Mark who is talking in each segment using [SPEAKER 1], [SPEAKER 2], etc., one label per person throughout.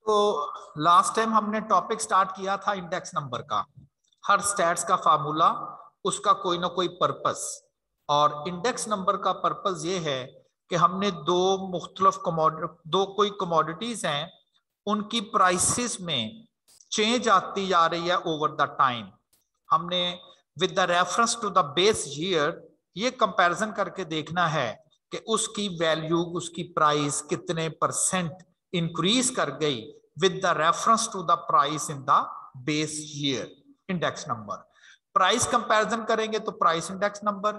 [SPEAKER 1] तो last time हमने topic start किया था इंडेक्स नंबर का। हर स्टैट्स का फार्मूला, उसका कोई ना कोई पर्पस। और इंडेक्स नंबर का पर्पस ये है कि हमने दो कोई कमोडिटीज हैं, उनकी प्राइसेस में चेंज आती जा रही है ओवर द टाइम। हमने with the reference to the base year ये कंपैरिजन करके देखना है कि उसकी वैल्यू, उसकी प्राइस कितने परसेंट इंक्रीज कर गई with the reference to the price in the base year. Index number price comparison करेंगे तो प्राइस इंडेक्स नंबर।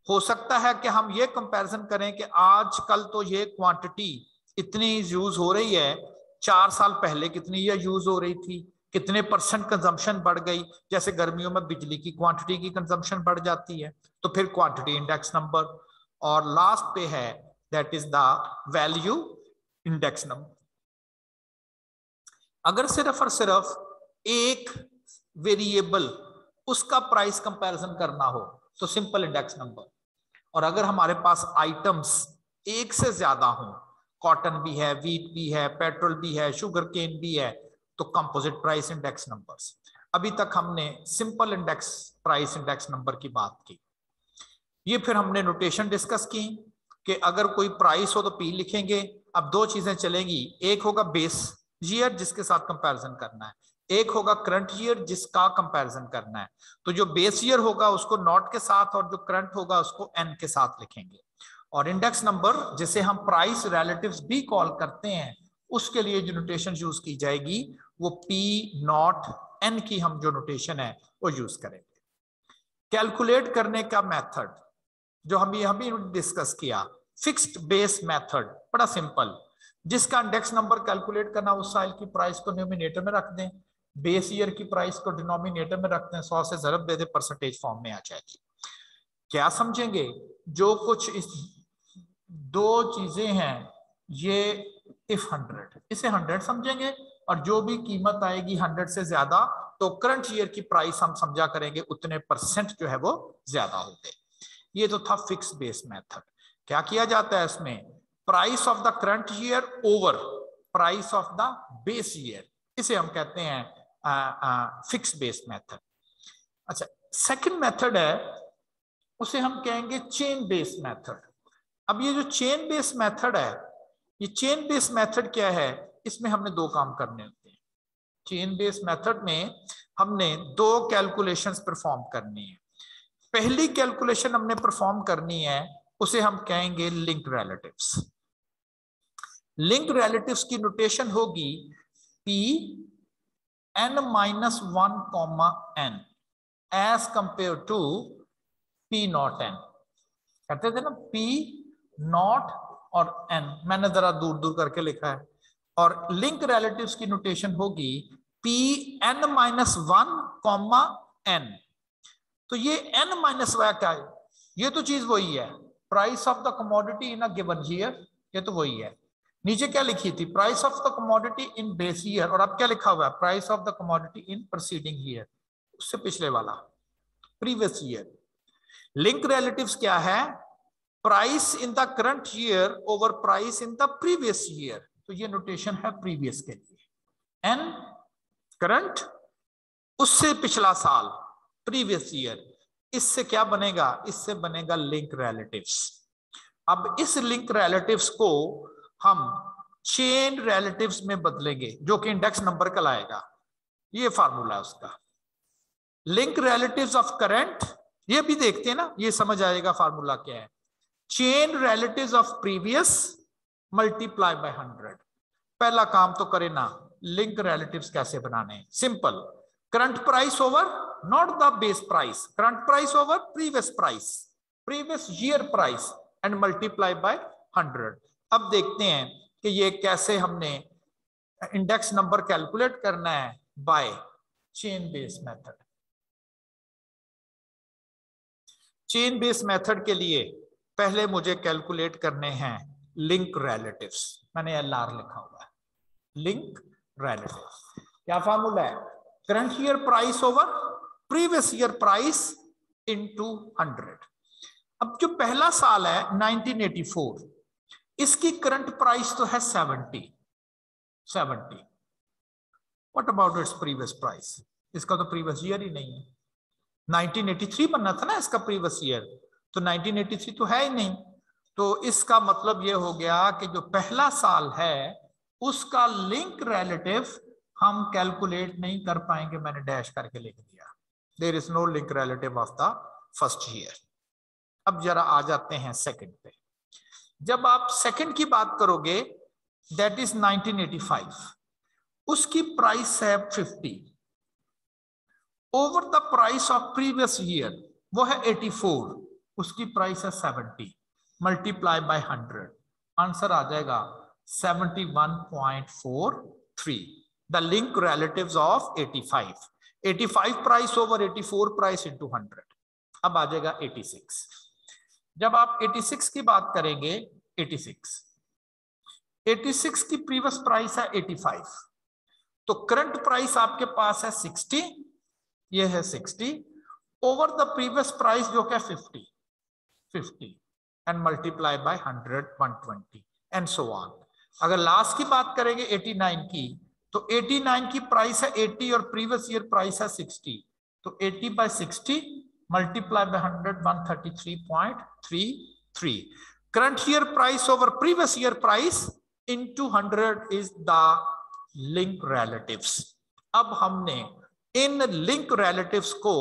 [SPEAKER 1] हो सकता है कि हम ये कंपैरिजन करें कि आजकल तो ये क्वांटिटी इतनी यूज हो रही है, 4 साल पहले कितनी ये यूज हो रही थी, कितने परसेंट कंजम्पशन बढ़ गई। जैसे गर्मियों में बिजली की क्वांटिटी की कंजम्पशन बढ़ जाती है तो फिर क्वांटिटी इंडेक्स नंबर। और लास्ट पे है that is the value index number. अगर सिर्फ और सिर्फ एक वेरिएबल उसका प्राइस कंपैरिजन करना हो तो सिंपल इंडेक्स नंबर। और अगर हमारे पास आइटम्स एक से ज्यादा हों, कॉटन भी है, वीट भी है, पेट्रोल भी है, शुगर केन भी है, तो कंपोजिट प्राइस इंडेक्स नंबर्स। अभी तक हमने simple index price index number की बात की। ये फिर हमने नोटेशन डिस्कस की कि अगर कोई प्राइस हो तो पी लिखेंगे। अब दो चीजें चलेंगी, एक होगा बेस ईयर जिसके साथ कंपैरिजन करना है, एक होगा करंट ईयर जिसका कंपैरिजन करना है। तो जो बेस ईयर होगा उसको नॉट के साथ और जो करंट होगा उसको एन के साथ लिखेंगे। और इंडेक्स नंबर जिसे हम प्राइस रिलेटिव्स भी कॉल करते हैं, उसके लिए जो नोटेशन यूज की जाएगी वो पी नॉट एन की हम जो नोटेशन है वो यूज करेंगे। कैलकुलेट करने का मेथड जो हम भी डिस्कस किया, फिक्स्ड बेस मेथड, बड़ा सिंपल। जिसका इंडेक्स नंबर कैलकुलेट करना, उस साल की प्राइस को न्यूमिनेटर में रख दें, बेस ईयर की प्राइस को डिनोमिनेटर में रख दें, 100 से ज़रब दे दें, परसेंटेज फॉर्म में आ जाएगी। क्या समझेंगे? जो कुछ इस दो चीजें हैं, ये इफ 100, इसे 100 समझेंगे, और जो भी कीमत आएगी 100 से ज्यादा तो करंट ईयर की प्राइस हम समझा करेंगे उतने परसेंट जो है वो ज्यादा होते। ये तो था फिक्स बेस मेथड। क्या किया जाता है इसमें? Price of the current year over price of the base year, इसे हम कहते हैं फिक्स बेस मेथड। अच्छा, सेकंड मेथड है, उसे हम कहेंगे चेन बेस मेथड। अब ये जो चेन बेस मेथड है, ये चेन बेस मेथड क्या है? इसमें हमने दो काम करने होते हैं। चेन बेस मेथड में हमने दो कैलकुलेशंस परफॉर्म करनी है। पहली कैलकुलेशन हमने परफॉर्म करनी है, उसे हम कहेंगे लिंक रिलेटिव्स। लिंक रिलेटिव्स की नोटेशन होगी P N minus 1 comma N as compare to P not N. कहते थे ना पी नॉट और एन, मैंने जरा दूर दूर करके लिखा है। और लिंक रिलेटिव्स की नोटेशन होगी P N minus 1 comma N. तो ये n माइनस वाई क्या है? ये तो चीज वही है, price of the commodity in a given year, ये तो वही है। नीचे क्या लिखी थी? Price of the commodity in base year. और अब क्या लिखा हुआ है? Price of the commodity in preceding year, उससे पिछले वाला प्रीवियस ईयर। लिंक रिलेटिव्स क्या है? Price in the current year over price in the previous year. तो ये नोटेशन है प्रीवियस के लिए, एन करंट उससे पिछला साल प्रीवियस ईयर। इससे क्या बनेगा? इससे बनेगा लिंक रिलेटिव्स। अब इस लिंक रिलेटिव्स को हम चेन रिलेटिव्स में बदलेंगे, जो कि इंडेक्स नंबर कहलाएगा। ये फार्मूला है उसका। लिंक रिलेटिव्स ऑफ करंट, ये भी देखते हैं ना, ये समझ आएगा फार्मूला क्या है। Chain relatives of previous multiply by 100। पहला काम तो करे ना, लिंक रिलेटिव्स कैसे बनाने? Simple, current price over not the base price, current price over previous price, previous year price and multiply by 100। अब देखते हैं कि ये कैसे हमने इंडेक्स नंबर कैलकुलेट करना है by chain base method. Chain base method के लिए पहले मुझे कैलकुलेट करने हैं लिंक रिलेटिव्स। मैंने LR लिखा हुआ है, लिंक रिलेटिव्स। क्या फार्मूला है? Current year price over previous year price into 100। अब जो पहला साल है 1984, इसकी करंट प्राइस तो है 70। What about its previous price? इसका तो प्रीवियस ईयर ही नहीं है। 1983 बनना था ना इसका प्रीवियस ईयर, तो 1983 तो है ही नहीं। तो इसका मतलब ये हो गया कि जो पहला साल है उसका लिंक रिलेटिव हम कैलकुलेट नहीं कर पाएंगे, मैंने डैश करके लिख दिया। There is no link relative of the first year. अब जरा आ जाते हैं सेकंड पे। जब आप सेकंड की बात करोगे, दैट इज 1985, उसकी प्राइस है 50 over the price of previous year, वो है 84, उसकी प्राइस है 70, मल्टीप्लाई बाय 100, आंसर आ जाएगा 71.43। The link relatives of 85 price over 84 price into 100। अब आ जाएगा 86। जब आप 86 की बात करेंगे, 86 की प्रीवियस प्राइस है 85, तो करंट प्राइस आपके पास है 60, ये है 60 ओवर द प्रीवियस प्राइस जो क्या 50 and multiply by 100, 120 and so on. अगर लास्ट की बात करेंगे 89 की, तो 89 की प्राइस है 80 और प्रीवियस ईयर प्राइस है 60, तो 80 by 60 multiply by 100, 133.33। Current year price over previous year price into 100 is the link relatives. अब हमने इन लिंक रिलेटिव्स को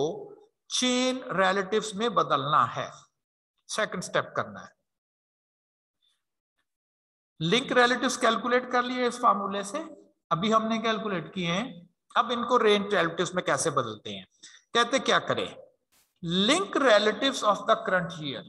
[SPEAKER 1] चेन रिलेटिव्स में बदलना है, सेकंड स्टेप करना है। लिंक रिलेटिव्स कैलकुलेट कर लिए इस फार्मूले से, अभी हमने कैलकुलेट किए हैं। अब इनको रेंज रिलेटिव्स में कैसे बदलते हैं? कहते क्या करें, link relatives of the current year,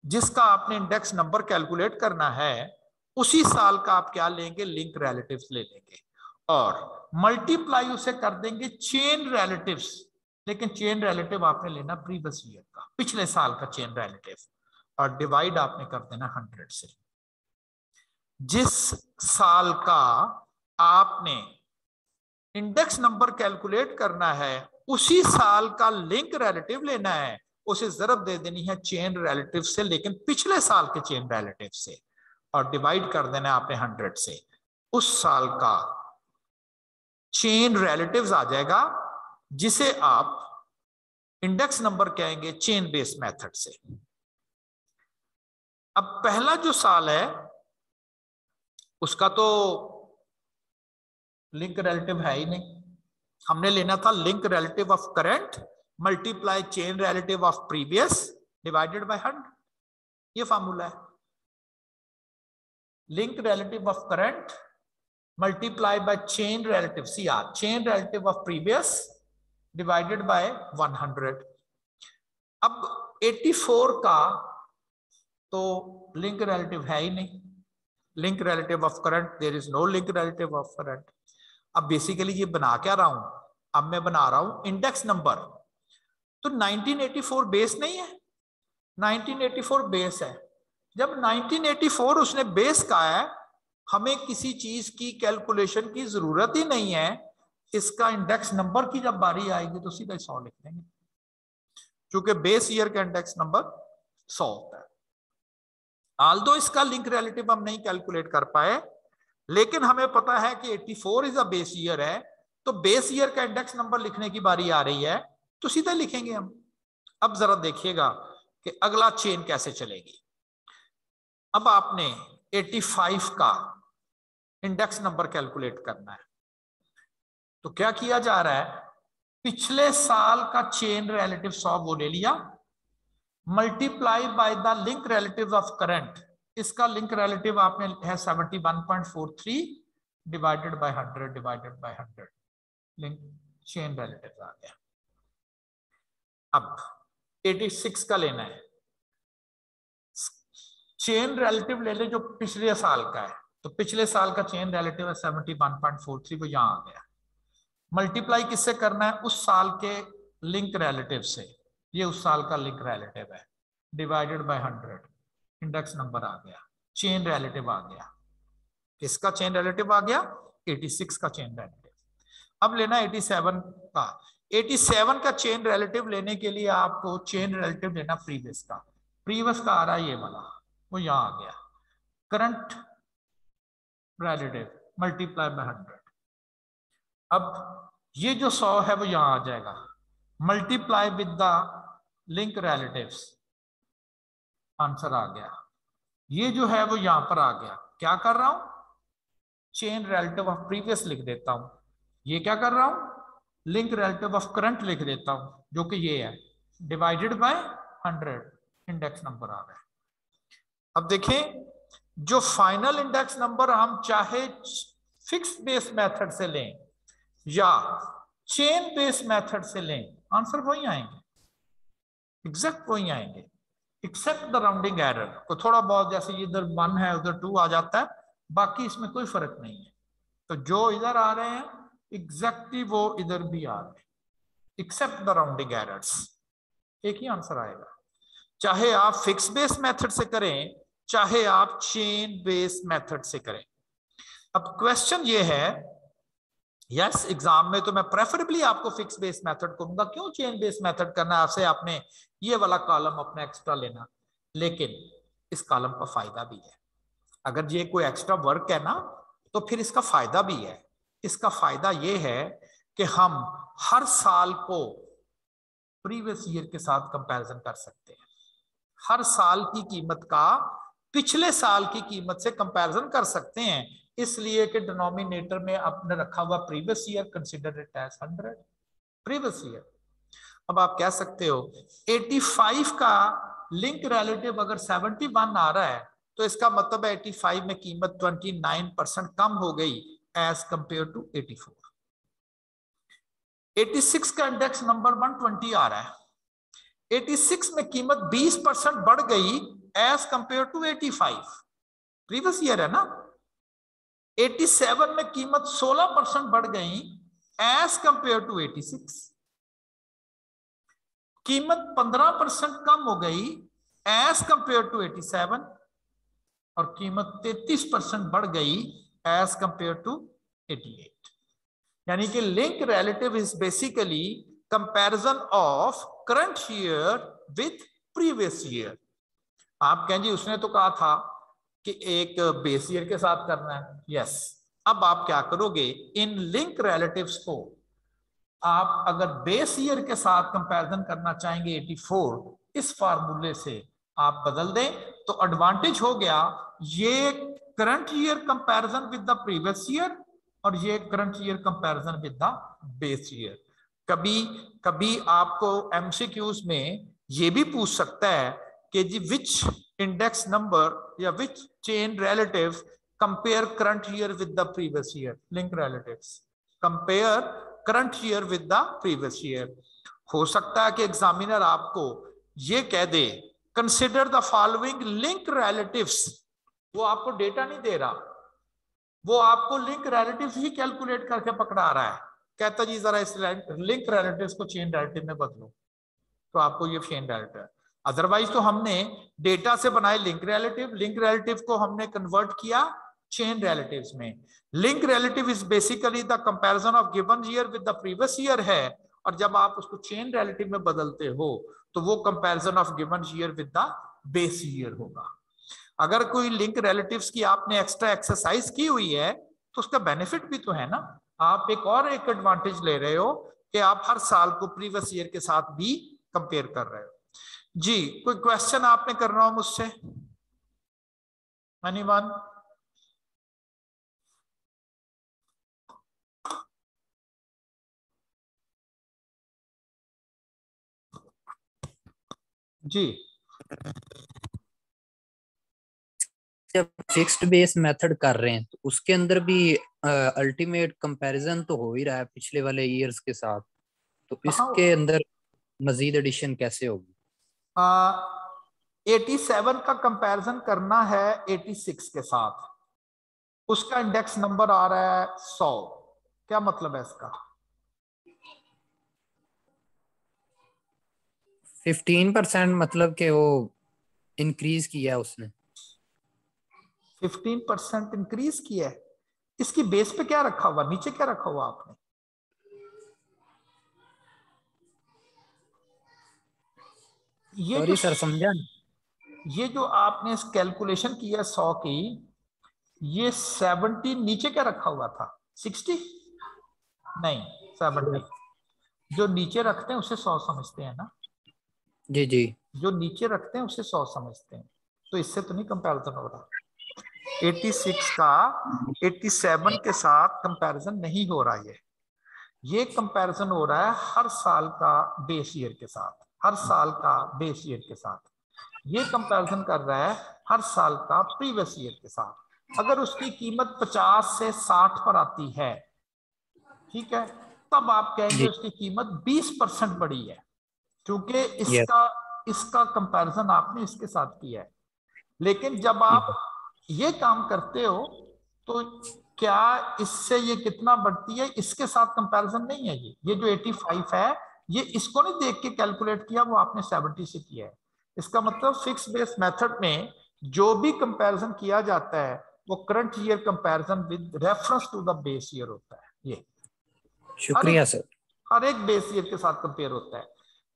[SPEAKER 1] जिसका आपने इंडेक्स नंबर कैलकुलेट करना है, उसी साल का आप क्या लेंगे, लिंक रिलेटिव्स ले लेंगे और मल्टीप्लाई उसे कर देंगे चेन रिलेटिव्स। लेकिन चेन रिलेटिव आपने लेना प्रीवियस ईयर का, पिछले साल का चेन रिलेटिव, और डिवाइड आपने कर देना 100 से। जिस साल का आपने इंडेक्स नंबर कैलकुलेट करना है, उसी साल का लिंक रिलेटिव लेना है, उसे जरब दे देनी है चेन रिलेटिव से, लेकिन पिछले साल के चेन रिलेटिव से, और डिवाइड कर देना है आपने 100 से। उस साल का चेन रिलेटिव्स आ जाएगा, जिसे आप इंडेक्स नंबर कहेंगे चेन बेस्ड मेथड से। अब पहला जो साल है उसका तो लिंक रिलेटिव है ही नहीं, हमने लेना था link relative of current multiply chain relative of previous divided by 100, ये फार्मूला है। Link relative of current multiply by chain relative, CR, chain relative of previous divided by 100। अब 84 का तो लिंक रिलेटिव है ही नहीं, link relative of current, there is no link relative of current. अब basically ये बना क्या रहा हूं, अब मैं बना रहा हूं इंडेक्स नंबर। तो 1984 बेस नहीं है, 1984 बेस है। जब 1984 उसने बेस का है, हमें किसी चीज की कैलकुलेशन की जरूरत ही नहीं है। इसका इंडेक्स नंबर की जब बारी आएगी तो सीधा 100 लिख देंगे, क्योंकि बेस ईयर का इंडेक्स नंबर 100 होता है। आल्दो इसका लिंक रिलेटिव हम नहीं कैलकुलेट कर पाए, लेकिन हमें पता है कि 84 इज अ बेस ईयर है, तो बेस ईयर का इंडेक्स नंबर लिखने की बारी आ रही है, तो सीधा लिखेंगे हम। अब जरा देखिएगा कि अगला चेन कैसे चलेगी। अब आपने 85 का इंडेक्स नंबर कैलकुलेट करना है, तो क्या किया जा रहा है, पिछले साल का चेन रिलेटिव 100 वो ले लिया, multiply by the link relative of current, इसका लिंक रिलेटिव आपने है 71.43 divided by 100 divided by 100, link chain relative आ गया। अब 86 का लेना है, चेन रिलेटिव ले ले जो पिछले साल का है, तो पिछले साल का चेन रिलेटिव है 71.43, वो यहां आ गया। मल्टीप्लाई किससे करना है, उस साल के लिंक रिलेटिव से, ये उस साल का लिंक रिलेटिव है, डिवाइडेड बाय 100, इंडेक्स नंबर आ गया, चेन रिलेटिव आ गया। किसका चेन रिलेटिव आ गया, 86 का चेन रिलेटिव। अब लेना 87 का। 87 का चेन रिलेटिव लेने के लिए आपको चेन रिलेटिव लेना प्रीवियस का, प्रीवियस का आ रहा है ये वाला, वो यहां आ गया, करंट रिलेटिव मल्टीप्लाई बाय 100। अब ये जो 100 है वो यहां आ जाएगा, multiply with the link relatives, answer आ गया। ये जो है वो यहां पर आ गया। क्या कर रहा हूं, चेन रिलेटिव ऑफ प्रीवियस लिख देता हूं। ये क्या कर रहा हूं, लिंक रिलेटिव ऑफ करंट लिख देता हूं, जो कि ये है, डिवाइडेड बाय 100, इंडेक्स नंबर आ गया। अब देखें, जो फाइनल इंडेक्स नंबर हम चाहे फिक्स बेस मेथड से लें या चेन बेस मेथड से लें, आंसर वही आएंगे, एग्जैक्ट वही आएंगे, एक्सेप्ट द राउंडिंग एरर को थोड़ा बहुत, जैसे इधर 1 है उधर 2 आ जाता है, बाकी इसमें कोई फर्क नहीं है। तो जो इधर आ रहे हैं एग्जैक्टली वो इधर भी आ रहे हैं, एक्सेप्ट द राउंडिंग एरर्स, एक ही आंसर आएगा, चाहे आप फिक्स बेस मेथड से करें चाहे आप चेन बेस मेथड से करें। अब क्वेश्चन ये है, यस एग्जाम में तो मैं प्रेफरेबली आपको फिक्स बेस मेथड करूंगा, क्यों चेन बेस मेथड करना है, आपसे आपने ये वाला कॉलम अपना एक्स्ट्रा लेना, लेकिन इस कॉलम का फायदा भी है। अगर ये कोई एक्स्ट्रा वर्क है ना तो फिर इसका फायदा भी है। इसका फायदा ये है कि हम हर साल को प्रीवियस ईयर के साथ कंपैरिजन कर सकते हैं, हर साल की कीमत का पिछले साल की कीमत से कंपैरिजन कर सकते हैं, इसलिए कि डिनोमिनेटर में आपने रखा हुआ previous year, consider it as 100 previous year. अब आप कह सकते हो 85 का लिंक रिलेटिव अगर 71 आ रहा है तो इसका मतलब है 85 में कीमत 29% कम हो गई एज कंपेयर टू 84। 86 का इंडेक्स नंबर 120 आ रहा है, 86 में कीमत 20% बढ़ गई as compare to 85, previous year है ना। 87 में कीमत 16% बढ़ गई एज कंपेयर टू 86, कीमत 15% कम हो गई एज कंपेयर टू 87, और कीमत 33% बढ़ गई एज कंपेयर टू 88। यानी कि link relative is basically comparison of current year with previous year. आप कहें जी उसने तो कहा था कि एक बेस ईयर के साथ करना है, यस। अब आप क्या करोगे, इन लिंक रिलेटिव्स को आप अगर बेस ईयर के साथ कंपैरिजन करना चाहेंगे 84, इस फार्मूले से आप बदल दें तो एडवांटेज हो गया, ये current year comparison with the previous year और ये current year comparison with the base year. कभी कभी आपको एमसीक्यूज में ये भी पूछ सकता है कि जी विच इंडेक्स नंबर या which chain relative compare current year with the previous year, link relatives compare current year with the previous year. हो सकता है कि एग्जामिनर आपको ये कह दे consider the following link relatives, वो आपको डेटा नहीं दे रहा, वो आपको लिंक रिलेटिव्स ही कैलकुलेट करके पकड़ा रहा है, कहता जी जरा इस लिंक रिलेटिव्स को चेन रिलेटिव में बदलो, तो आपको ये चेन रिलेटिव। अदरवाइज तो हमने डेटा से बनाए लिंक रिलेटिव, लिंक रिलेटिव को हमने कन्वर्ट किया चेन रिलेटिव्स में। Link relative is basically the comparison of given year with the previous year है, और जब आप उसको चेन रिलेटिव में बदलते हो तो वो comparison of given year with the base year होगा। अगर कोई लिंक रिलेटिव्स की आपने एक्स्ट्रा एक्सरसाइज की हुई है तो उसका बेनिफिट भी तो है ना, आप एक एडवांटेज ले रहे हो कि आप हर साल को प्रीवियस ईयर के साथ भी कंपेयर कर रहे हो। जी कोई क्वेश्चन आपने करना हो मुझसे, एनीवन? जी
[SPEAKER 2] जब फिक्स्ड बेस मेथड कर रहे हैं तो उसके अंदर भी अल्टीमेट कंपैरिजन तो हो ही रहा है पिछले वाले ईयर्स के साथ, तो इसके अंदर मजीद एडिशन कैसे होगी?
[SPEAKER 1] 87 का कंपैरिजन करना है 86 के साथ, उसका इंडेक्स नंबर आ रहा है 100, क्या मतलब है इसका?
[SPEAKER 2] 15% मतलब कि वो इंक्रीज किया उसने,
[SPEAKER 1] 15% इंक्रीज किया है। इसकी बेस पे क्या रखा हुआ, नीचे क्या रखा हुआ आपने?
[SPEAKER 2] सॉरी सर समझा।
[SPEAKER 1] ये जो आपने कैलकुलेशन किया 100 की, ये 70 नीचे क्या रखा हुआ था, 60? नहीं 70, जो नीचे रखते हैं उसे 100 समझते हैं ना
[SPEAKER 2] जी जी,
[SPEAKER 1] जो नीचे रखते हैं उसे 100 समझते हैं, तो इससे तो नहीं कंपैरिजन हो रहा। 86 का 87 के साथ कंपैरिजन नहीं हो रहा है, ये कंपैरिजन हो रहा है हर साल का बेस ईयर के साथ, हर साल का बेस ईयर के साथ। ये कंपैरिजन कर रहा है हर साल का प्रीवियस ईयर के साथ। अगर उसकी कीमत 50 से 60 पर आती है, ठीक है, तब आप कहेंगे
[SPEAKER 2] जी
[SPEAKER 1] उसकी कीमत 20% बढ़ी है, क्योंकि
[SPEAKER 2] यस
[SPEAKER 1] इसका कंपैरिजन आपने इसके साथ किया है। लेकिन जब आप ये काम करते हो तो क्या इससे ये कितना बढ़ती है इसके साथ कंपैरिजन नहीं है। ये जो 85 है, ये इसको नहीं देख के कैलकुलेट किया, वो आपने 70 से किया है। इसका मतलब फिक्स बेस मेथड में जो भी कंपैरिजन किया जाता है वो current year comparison with reference to the base year होता है। ये
[SPEAKER 2] शुक्रिया सर।
[SPEAKER 1] हर एक बेस ईयर के साथ कंपेयर होता है।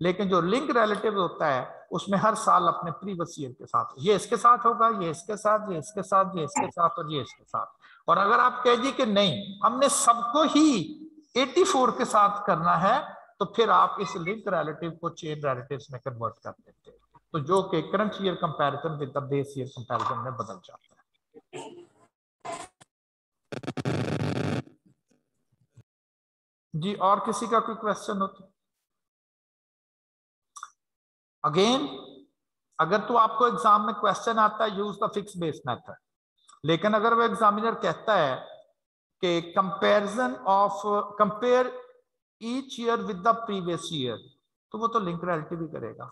[SPEAKER 1] लेकिन जो लिंक रिलेटिव होता है उसमें हर साल अपने प्रीवियस ईयर के साथ, ये इसके साथ होगा, ये इसके साथ, ये इसके साथ, ये इसके साथ और ये इसके साथ। और अगर आप कह दी कि नहीं हमने सबको ही 84 के साथ करना है, तो फिर आप इस लिंक रिलेटिव को चेन रिलेटिव्स में कन्वर्ट कर देते हैं, तो जो कि current year comparison with the base year comparison में बदल जाता है। जी, और किसी का कोई क्वेश्चन हो तो? अगेन, अगर तो आपको एग्जाम में क्वेश्चन आता है use the fix base method, लेकिन अगर वो एग्जामिनर कहता है कि compare each year with the previous year, तो वो तो लिंक रिलेटिव ही करेगा।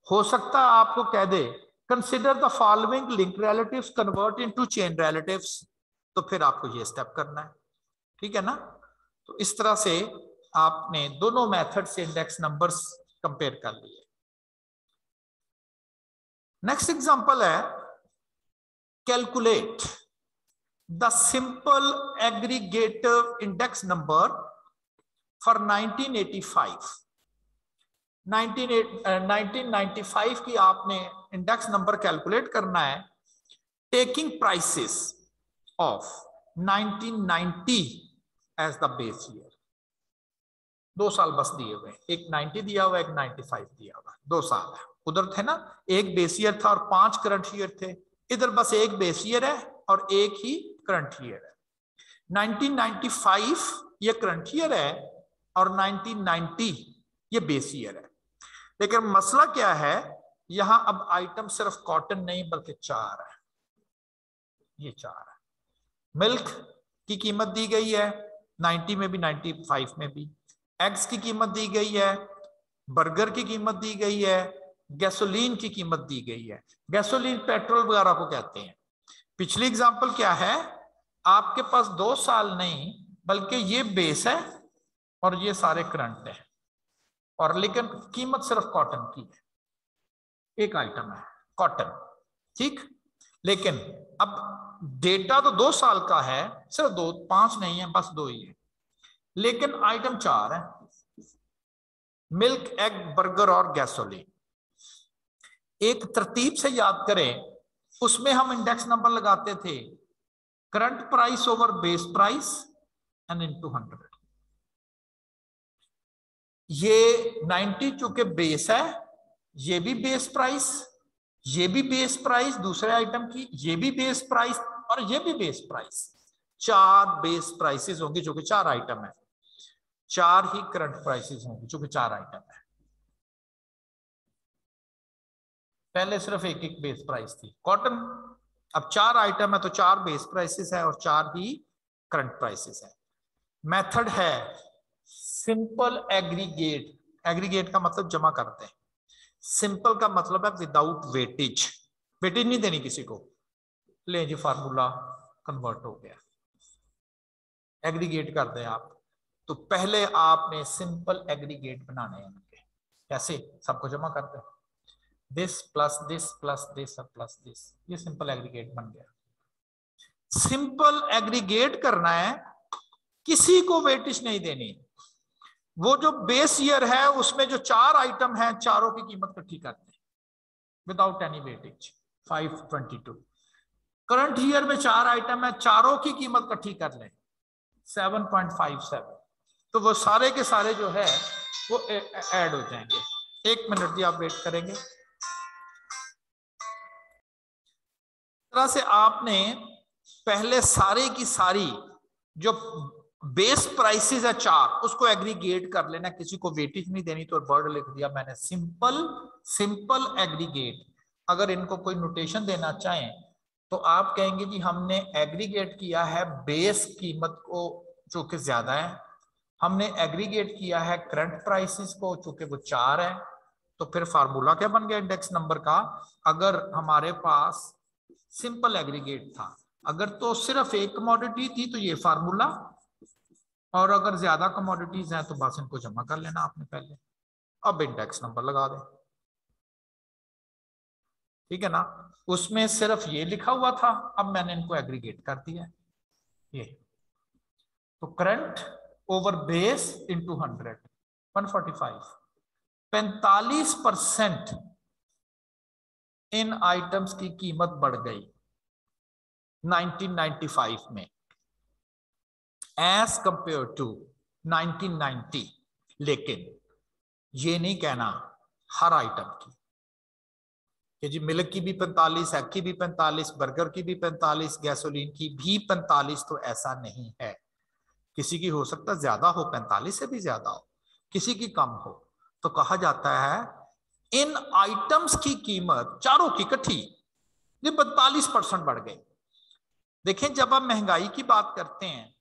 [SPEAKER 1] हो सकता है आपको कह दे consider the following link relatives convert into chain relatives, तो फिर आपको ये स्टेप करना है, ठीक है ना। तो इस तरह से आपने दोनों मेथड से इंडेक्स नंबर्स कंपेयर कर लिए। नेक्स्ट एग्जांपल है calculate the simple aggregative index number for 1985। 1995 की आपने इंडेक्स नंबर कैलकुलेट करना है taking prices of 1990 as the base year. 2 साल बस दिए हुए, एक 90 दिया हुआ, एक 95 दिया हुआ, 2 साल है। उधर थे ना एक बेस ईयर था और 5 करंट ईयर थे, इधर बस एक बेस ईयर है और एक ही करंट ईयर है। 1995 ये करंट ईयर है और 1990 ये बेस ईयर है। लेकिन मसला क्या है, यहां अब आइटम सिर्फ कॉटन नहीं बल्कि 4 है, ये 4 है। मिल्क की कीमत दी गई है 90 में भी 95 में भी, एग्स की कीमत दी गई है, बर्गर की कीमत दी गई है, गैसोलीन की कीमत दी गई है। गैसोलीन पेट्रोल वगैरह को कहते हैं। पिछली एग्जांपल क्या है, आपके पास 2 साल नहीं बल्कि ये बेस है और ये सारे करंट है, और लेकिन कीमत सिर्फ कॉटन की है, एक आइटम है कॉटन, ठीक। लेकिन अब डेटा तो 2 साल का है, सिर्फ 2, 5 नहीं है, बस 2 ही है, लेकिन आइटम 4 है, मिल्क, एग, बर्गर और गैसोलीन। एक तरतीब से याद करें, उसमें हम इंडेक्स नंबर लगाते थे current price over base price and into 100। ये 90 चूंकि बेस है, ये भी बेस प्राइस, ये भी बेस प्राइस दूसरे आइटम की, ये भी बेस प्राइस और ये भी बेस प्राइस। 4 बेस प्राइसेस होंगी जो कि 4 आइटम है, 4 ही करंट प्राइसेस होंगी जो कि 4 आइटम है। पहले सिर्फ एक एक बेस प्राइस थी कॉटन, अब 4 आइटम है तो 4 बेस प्राइसेस है और 4 ही करंट प्राइसेस है। मेथड है सिंपल एग्रीगेट। एग्रीगेट का मतलब जमा करते हैं, सिंपल का मतलब है विदाउट वेटेज, वेटेज नहीं देनी किसी को, ले जी फार्मूला कन्वर्ट हो गया, एग्रीगेट कर दें आप। तो पहले आपने सिंपल एग्रीगेट बनाने हैं, कैसे, सबको जमा करते हैं, this plus this plus this plus this, ये सिंपल एग्रीगेट बन गया। सिंपल एग्रीगेट करना है, किसी को वेटेज नहीं देनी। वो जो बेस ईयर है उसमें जो 4 आइटम है, चारों की कीमत इकट्ठी करते हैं without any weightage, 522। Current year में 4 आइटम है, चारों की कीमत इकट्ठी कर लें 7.57। तो वो सारे के सारे जो है वो ऐड हो जाएंगे। 1 मिनट जी, आप वेट करेंगे। तरह से आपने पहले सारे की सारी जो बेस प्राइसेस है 4, उसको एग्रीगेट कर लेना, किसी को वेटेज नहीं देनी, तो वर्ड लिख दिया मैंने सिंपल एग्रीगेट। अगर इनको कोई नोटेशन देना चाहें तो आप कहेंगे जी हमने एग्रीगेट किया है बेस कीमत को जो कि ज्यादा है, हमने एग्रीगेट किया है करंट प्राइसेस को चूंकि वो 4 है। तो फिर फार्मूला क्या बन गया इंडेक्स नंबर का? अगर हमारे पास सिंपल एग्रीगेट था, अगर तो सिर्फ एक कमोडिटी थी तो ये फार्मूला, और अगर ज्यादा कमोडिटीज हैं तो बस इनको जमा कर लेना आपने पहले, अब इंडेक्स नंबर लगा दें। ठीक है ना? उसमें सिर्फ ये लिखा हुआ था, अब मैंने इनको एग्रीगेट कर दिया ये। तो करंट ओवर बेस इंटू 100, 145, 45% इन आइटम्स की कीमत बढ़ गई 1995 में एज कंपेयर टू 1990। लेकिन ये नहीं कहना हर आइटम की कि जी मिल्क की भी 45, एग की भी 45, बर्गर की भी 45, गैसोलीन की भी 45, तो ऐसा नहीं है। किसी की हो सकता है ज्यादा हो, 45 से भी ज्यादा हो, किसी की कम हो। तो कहा जाता है इन आइटम्स की कीमत चारों की इकट्ठी ये 45% बढ़ गई। देखें, जब आप महंगाई की बात करते हैं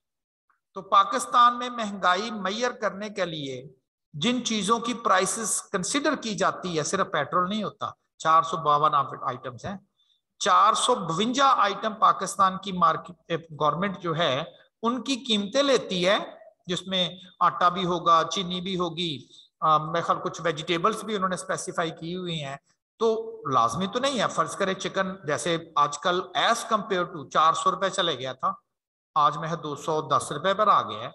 [SPEAKER 1] तो पाकिस्तान में महंगाई मैयर करने के लिए जिन चीजों की प्राइसेस कंसिडर की जाती है, सिर्फ पेट्रोल नहीं होता, 452 आइटम्स हैं, 452 आइटम पाकिस्तान की मार्केट गवर्नमेंट जो है उनकी कीमतें लेती है, जिसमें आटा भी होगा, चीनी भी होगी, मेरे ख्याल कुछ वेजिटेबल्स भी उन्होंने स्पेसिफाई की हुई हैं। तो लाजमी तो नहीं है, फर्ज करें चिकन जैसे आजकल एज कंपेयर टू 400 रुपए चले गया था, आज में 210 रुपए पर आ गया है,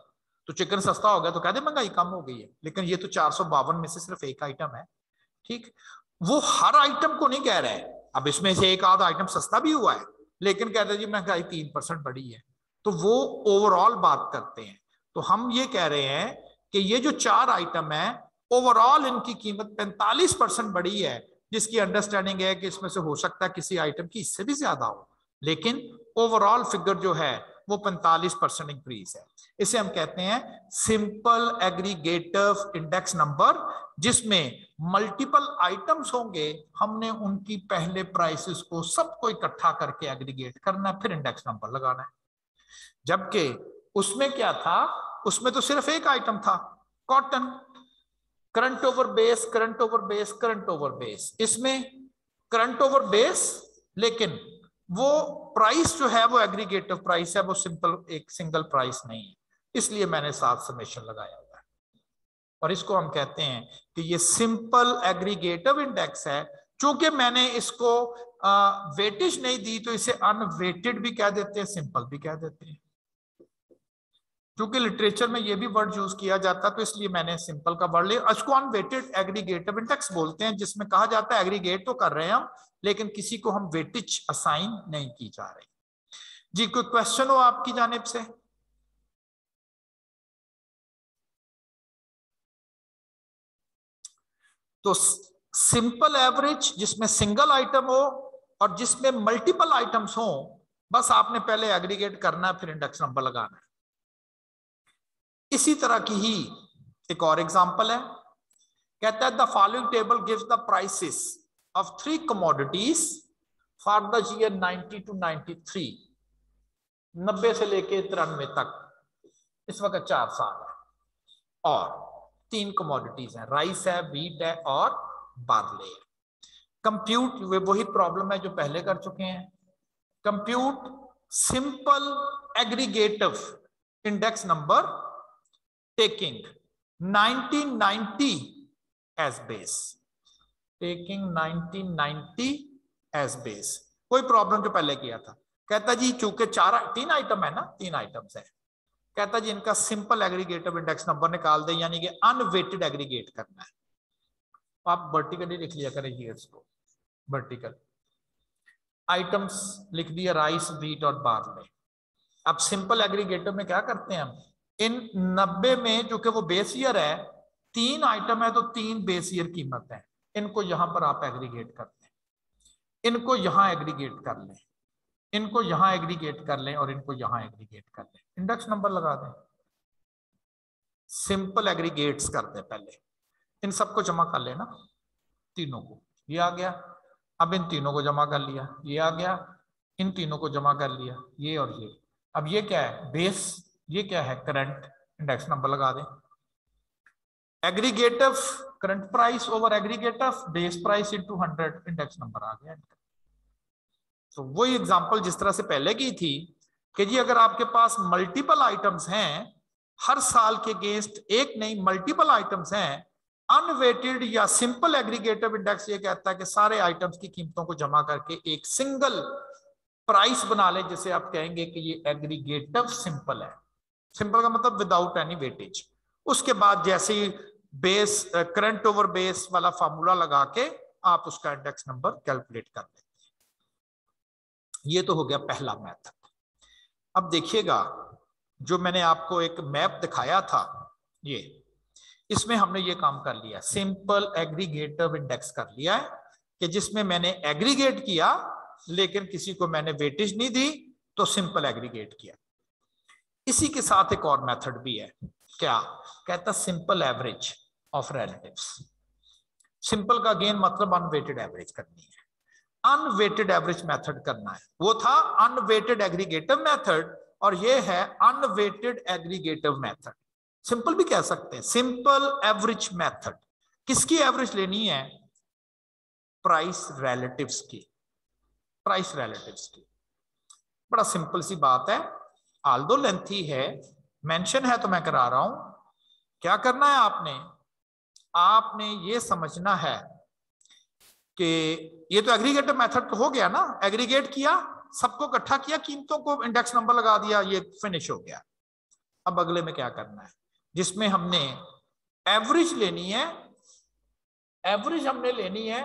[SPEAKER 1] तो चिकन सस्ता हो गया तो कह दे महंगाई कम हो गई है, लेकिन ये तो 452 में से सिर्फ एक आइटम है। ठीक, वो हर आइटम को नहीं कह रहे हैं, अब इसमें से एक आधा आइटम सस्ता भी हुआ है लेकिन कहते हैं जी महंगाई 3% बढ़ी है, तो वो ओवरऑल बात करते हैं। तो हम ये कह रहे हैं कि ये जो 4 आइटम है ओवरऑल इनकी कीमत 45% बढ़ी है, जिसकी अंडरस्टैंडिंग है कि इसमें से हो सकता है किसी आइटम की इससे भी ज्यादा हो, लेकिन ओवरऑल फिगर जो है वो 45% इंक्रीज है। इसे हम कहते हैं सिंपल एग्रीगेटिव इंडेक्स नंबर, जिसमें मल्टीपल आइटम्स होंगे, हमने उनकी पहले प्राइसेस को सबको इकट्ठा करके एग्रीगेट करना, फिर इंडेक्स नंबर लगाना है। जबकि उसमें क्या था, उसमें तो सिर्फ एक आइटम था, cotton, current over base, current over base, current over base. इसमें करंट ओवर बेस, लेकिन वो प्राइस जो है वो एग्रीगेटिव प्राइस है, वो सिंपल एक सिंगल प्राइस नहीं है, इसलिए मैंने साथ समेशन लगाया हुआ है। और इसको हम कहते हैं कि ये सिंपल एग्रीगेटिव इंडेक्स है। चूंकि मैंने इसको वेटेज नहीं दी तो इसे अनवेटेड भी कह देते हैं, सिंपल भी कह देते हैं। क्योंकि लिटरेचर में ये भी वर्ड यूज किया जाता है तो इसलिए मैंने सिंपल का वर्ड लिया। इसको अनवेटेड एग्रीगेटिव इंडेक्स बोलते हैं, जिसमें कहा जाता है एग्रीगेट तो कर रहे हैं हम, लेकिन किसी को हम वेटेज असाइन नहीं की जा रही। जी, कोई क्वेश्चन हो आपकी जानिब से? तो सिंपल एवरेज जिसमें सिंगल आइटम हो और जिसमें मल्टीपल आइटम्स हो, बस आपने पहले एग्रीगेट करना है फिर इंडेक्स नंबर लगाना है। इसी तरह की ही एक और एग्जांपल है, कहता है the following table gives the prices of 3 commodities for the year 90 to 93, 90 से लेके 93 तक, इस वक्त 4 साल है, और 3 कमोडिटीज हैं, राइस है, व्हीट है और बार्ले है। कंप्यूट, वे वही प्रॉब्लम है जो पहले कर चुके हैं, compute simple aggregative index number taking 1990 as base, taking 1990 as base। कोई प्रॉब्लम जो पहले किया था, कहता जी चूंकि 3 आइटम है ना, 3 आइटम्स है, कहता जी इनका सिंपल एग्रीगेटिव इंडेक्स नंबर निकाल दे, यानी कि अनवेटेड एग्रीगेट करना है। आप वर्टिकली लिख लिया करें ईयर्स को, वर्टिकल आइटम्स लिख दिया राइस, व्हीट और बार्ले। अब सिंपल एग्रीगेटिव में क्या करते हैं हम, इन 90 में जो कि वो बेस ईयर है, 3 आइटम है तो 3 बेस ईयर कीमत है। इनको यहां पर आप एग्रीगेट कर लें, इनको यहां एग्रीगेट कर लें, इनको यहां एग्रीगेट कर लें और इनको यहां एग्रीगेट कर लें, इंडेक्स नंबर लगा दें, सिंपल एग्रीगेट्स कर दें। पहले इन सबको जमा कर लेना, तीनों को, ये आ गया। अब इन तीनों को जमा कर लिया, ये आ गया। इन तीनों को जमा कर लिया, ये और ये। अब ये क्या है? बेस। ये क्या है? करंट। इंडेक्स नंबर लगा दें। Aggregative current price over aggregative base price into 100, index number आ गया। तो वही एग्जांपल जिस तरह से पहले की थी कि जी अगर आपके पास मल्टीपल आइटम्स हैं, हर साल के अगेंस्ट एक नहीं मल्टीपल आइटम्स हैं, अनवेटेड या सिंपल एग्रीगेटिव इंडेक्स ये कहता है कि सारे आइटम्स की कीमतों को जमा करके एक सिंगल प्राइस बना ले, जिसे आप कहेंगे कि ये एग्रीगेटिव सिंपल है। सिंपल का मतलब विदाउट एनी वेटेज। उसके बाद जैसे ही बेस करंट ओवर बेस वाला फार्मूला लगा के आप उसका इंडेक्स नंबर कैलकुलेट कर लेते हैं। ये तो हो गया पहला मेथड। अब देखिएगा, जो मैंने आपको एक मैप दिखाया था, ये इसमें हमने ये काम कर लिया, सिंपल एग्रीगेटिव इंडेक्स कर लिया है, कि जिसमें मैंने एग्रीगेट किया लेकिन किसी को मैंने वेटेज नहीं दी, तो सिंपल एग्रीगेट किया। इसी के साथ एक और मेथड भी है, क्या कहता? Simple average of relatives. Simple का अगेन मतलब अनवेटेड एवरेज करनी है, अनवेटेड एवरेज मेथड करना है। वो था अनवेटेड एग्रीगेटिव मेथड और ये है अनवेटेड एग्रीगेटिव मेथड। सिंपल भी कह सकते हैं, सिंपल एवरेज मेथड। किसकी एवरेज लेनी है? प्राइस रिलेटिव्स की, प्राइस रिलेटिव्स की। बड़ा सिंपल सी बात है, आल्दो लेंथी है, मेंशन है तो मैं करा रहा हूं। क्या करना है आपने? आपने ये समझना है कि ये तो एग्रीगेटिव मेथड तो हो गया ना, एग्रीगेट किया, सबको इकट्ठा किया, कीमतों को इंडेक्स नंबर लगा दिया, ये फिनिश हो गया। अब अगले में क्या करना है? जिसमें हमने एवरेज लेनी है, एवरेज हमने लेनी है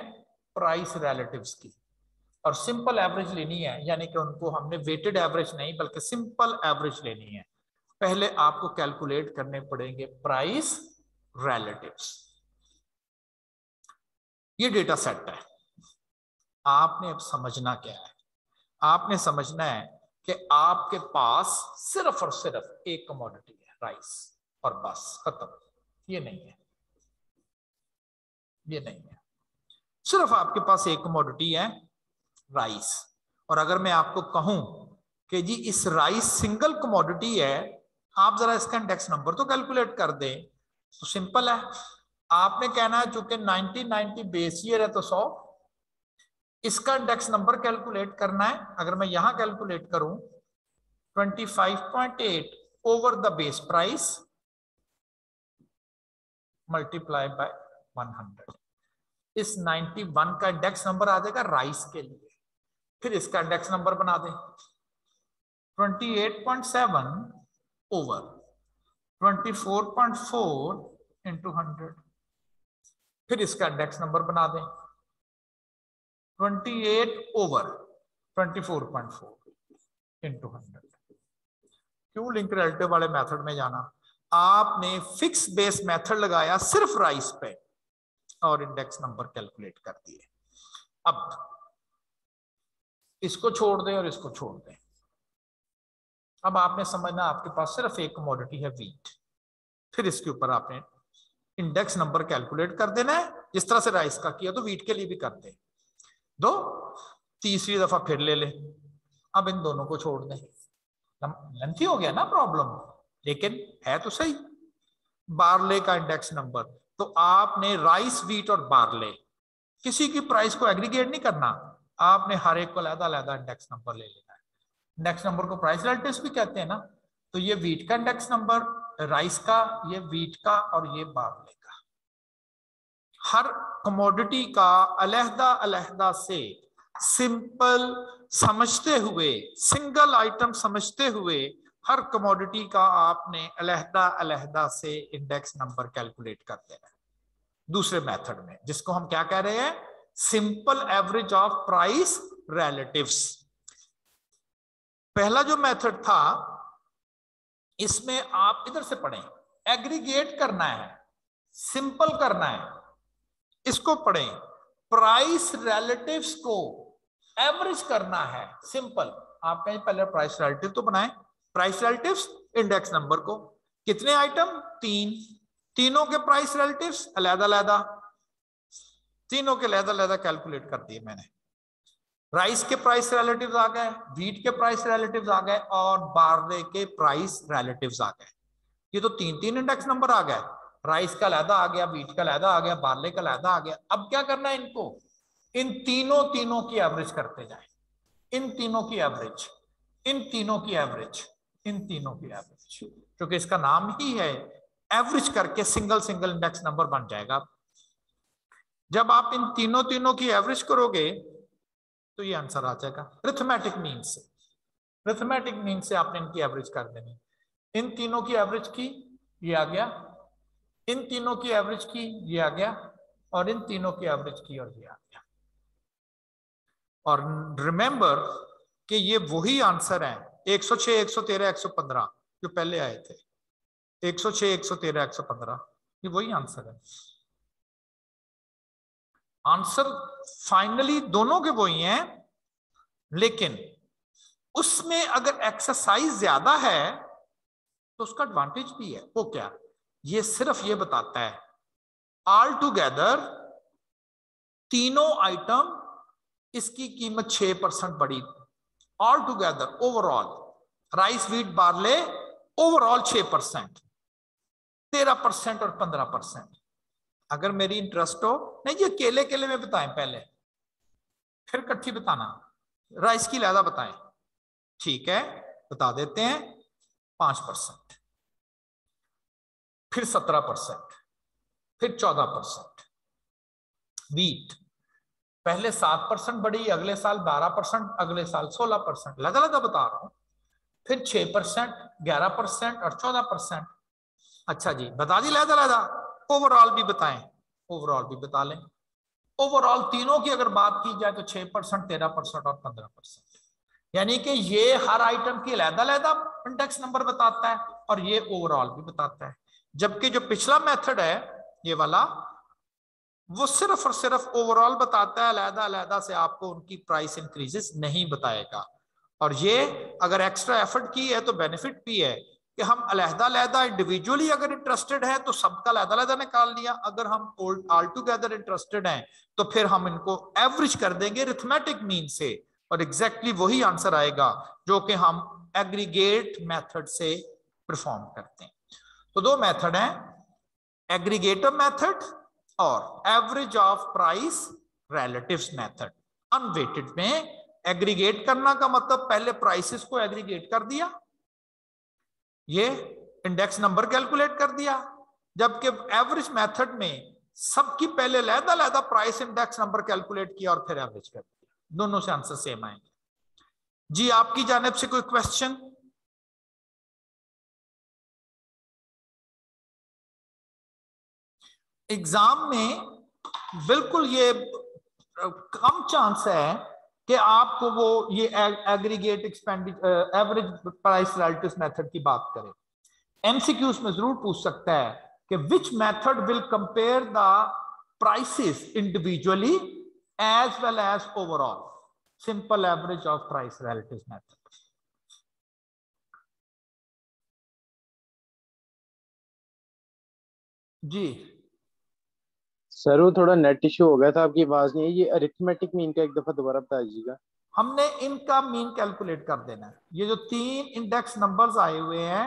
[SPEAKER 1] प्राइस रिलेटिव्स की, और सिंपल एवरेज लेनी है, यानी कि उनको हमने वेटेड एवरेज नहीं बल्कि सिंपल एवरेज लेनी है। पहले आपको कैलकुलेट करने पड़ेंगे प्राइस रिलेटिव्स। ये डेटा सेट है। आपने अब समझना क्या है? आपने समझना है कि आपके पास सिर्फ और सिर्फ एक कमोडिटी है, राइस, और बस खत्म। ये नहीं है, ये नहीं है। सिर्फ आपके पास एक कमोडिटी है, राइस। और अगर मैं आपको कहूं कि जी इस राइस सिंगल कमोडिटी है, आप जरा इसका इंडेक्स नंबर तो कैलकुलेट कर दें, तो सिंपल है। आपने कहना है चूंकि 1990 बेस ईयर है तो 100, इसका इंडेक्स नंबर कैलकुलेट करना है। अगर मैं यहां कैलकुलेट करूं 25.8 over the base price multiply by 100, इस 91 का इंडेक्स नंबर आ जाएगा राइस के लिए। फिर इसका इंडेक्स नंबर बना दें 28.7 ओवर 24.4 इंटू 100। फिर इसका इंडेक्स नंबर बना दें 28 ओवर 24.4 इंटू 100। क्यों लिंक रिलेटिव वाले मेथड में जाना? आपने फिक्स बेस मेथड लगाया सिर्फ राइस पे और इंडेक्स नंबर कैलकुलेट कर दिए। अब इसको छोड़ दें और इसको छोड़ दें। अब आपने समझना आपके पास सिर्फ एक कमोडिटी है, व्हीट। फिर इसके ऊपर आपने इंडेक्स नंबर कैलकुलेट कर देना है, जिस तरह से राइस का किया तो व्हीट के लिए भी करते हैं। दो तीसरी दफा फिर ले ले। अब इन दोनों को छोड़ दें। लेंथी हो गया ना प्रॉब्लम, लेकिन है तो सही। बार्ले का इंडेक्स नंबर, तो आपने राइस, व्हीट और बार्ले किसी की प्राइस को एग्रीगेट नहीं करना, आपने हर एक को अलग-अलग इंडेक्स नंबर ले लेना है। इंडेक्स नंबर को प्राइस रिलेटिव्स भी कहते हैं ना। तो ये व्हीट का इंडेक्स नंबर, राइस का, ये व्हीट का और ये बार्ले का। हर कमोडिटी का अलहदा अलहदा से सिंपल समझते हुए, सिंगल आइटम समझते हुए, हर कमोडिटी का आपने अलहदा अलहदा से इंडेक्स नंबर कैलकुलेट कर देना है। दूसरे मेथड में, जिसको हम क्या कह रहे हैं? Simple average of price relatives. पहला जो मेथड था इसमें आप इधर से पढ़ें, एग्रीगेट करना है, सिंपल करना है, इसको पढ़ें, प्राइस रिलेटिव्स को एवरेज करना है, सिंपल। आप कहीं पहले प्राइस रिलेटिव तो बनाएं, प्राइस रिलेटिव्स इंडेक्स नंबर को, कितने आइटम, 3, तीनों के प्राइस रिलेटिव्स अलग-अलग, तीनों के अलग-अलग कैलकुलेट कर दिए मैंने। राइस के प्राइस रिलेटिव्स आ गए, व्हीट के प्राइस रिलेटिव्स आ गए और बार्ले के प्राइस रिलेटिव्स आ गए। ये तो 3 इंडेक्स नंबर आ गए, राइस का अलग आ गया, व्हीट का अलग आ गया, बार्ले का अलग आ गया। अब क्या करना है इनको, इन तीनों की एवरेज करते जाए, इन तीनों की एवरेज, इन तीनों की एवरेज, इन तीनों की एवरेज, क्योंकि इसका नाम ही है एवरेज करके सिंगल सिंगल इंडेक्स नंबर बन जाएगा। जब आप इन तीनों की एवरेज करोगे तो ये आंसर आ जाएगा अरिथमेटिक मीन से। अरिथमेटिक मीन से आपने इनकी एवरेज कर देनी, इन तीनों की एवरेज की, ये आ गया, इन तीनों की एवरेज की, ये आ गया, और इन तीनों की एवरेज की, और ये आ गया। और रिमेंबर कि ये वही आंसर है 106, 113, 115 जो पहले आए थे, 106, 113, 115, ये वही आंसर है। आंसर फाइनली दोनों के वही हैं, लेकिन उसमें अगर एक्सरसाइज ज्यादा है तो उसका एडवांटेज भी है। वो क्या, ये सिर्फ ये बताता है ऑल टुगेदर तीनों आइटम इसकी कीमत 6% बढ़ी, all together overall, rice wheat barley overall 6%, 13% और 15%। अगर मेरी इंटरेस्ट हो, नहीं ये केले केले में बताएं पहले, फिर इकट्ठी बताना, राइस की लहदा बताएं, ठीक है, बता देते हैं 5%, फिर 17%, फिर 14%। व्हीट पहले 7% बढ़ी, अगले साल 12%, अगले साल 16%, अलग अलग बता रहा हूं, फिर 6%, 11% और 14%। अच्छा जी, बता दी लहदा लहदा, ओवरऑल भी बताएं, ओवरऑल भी बता लें। ओवरऑल तीनों की अगर बात की जाए तो 6%, 13% और 15%, यानी कि ये हर आइटम की अलग-अलग इंडेक्स नंबर बताता है और ये ओवरऑल भी बताता है। जबकि जो पिछला मेथड है ये वाला, वो सिर्फ और सिर्फ ओवरऑल बताता है, अलग-अलग से आपको उनकी प्राइस इंक्रीजेस नहीं बताएगा। और ये अगर एक्स्ट्रा एफर्ट की है तो बेनिफिट भी है कि हम अलग-अलग इंडिविजुअली अगर इंटरेस्टेड है तो सबका अलग-अलग निकाल लिया, अगर हम ऑल टुगेदर इंटरेस्टेड हैं तो फिर हम इनको एवरेज कर देंगे अरिथमेटिक मीन से, और एग्जैक्टली वही आंसर आएगा जो कि हम एग्रीगेट मेथड से परफॉर्म करते हैं। तो दो मेथड हैं, एग्रीगेटर मेथड और average of price relatives method. Unweighted में एग्रीगेट करना का मतलब पहले प्राइसेस को एग्रीगेट कर दिया, ये इंडेक्स नंबर कैलकुलेट कर दिया, जबकि एवरेज मेथड में सबकी पहले अलग-अलग प्राइस इंडेक्स नंबर कैलकुलेट किया और फिर एवरेज कर दिया। दोनों से आंसर सेम आएंगे। जी आपकी जानिब से कोई क्वेश्चन? एग्जाम में बिल्कुल ये कम चांस है कि आपको वो ये aggregate expenditure average price relatives method की बात करें। एमसीक्यूज में जरूर पूछ सकता है कि which method will compare the prices individually as well as overall, simple average of price relatives method. जी
[SPEAKER 3] सर वो थोड़ा नेट इश्यू हो गया था, आपकी आवाज नहीं है। ये अरिथमेटिक मीन का एक दफा दोबारा बता दीजिएगा।
[SPEAKER 1] हमने इनका मीन कैलकुलेट कर देना है। ये जो 3 इंडेक्स नंबर्स आए हुए हैं,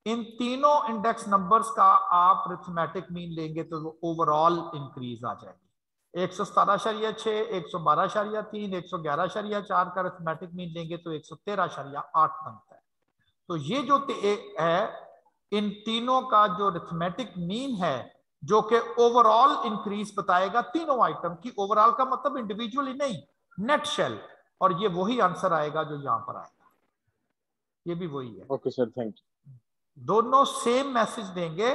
[SPEAKER 1] इन तीनों इंडेक्स नंबर्स का आप अरिथमेटिक मीन लेंगे तो वो ओवरऑल इंक्रीज आ जाएगी। 117.6, 112.3, 111.4 का अरिथमेटिक मीन लेंगे तो 113.8 बनता है। तो ये जो है इन तीनों का जो अरिथमेटिक मीन है जो कि ओवरऑल इंक्रीज बताएगा तीनों आइटम की। ओवरऑल का मतलब इंडिविजुअली नहीं, नेट शेल, और ये वही आंसर आएगा जो यहां पर आएगा, ये भी वही है।
[SPEAKER 3] Okay sir, thank you.
[SPEAKER 1] दोनों सेम मैसेज देंगे,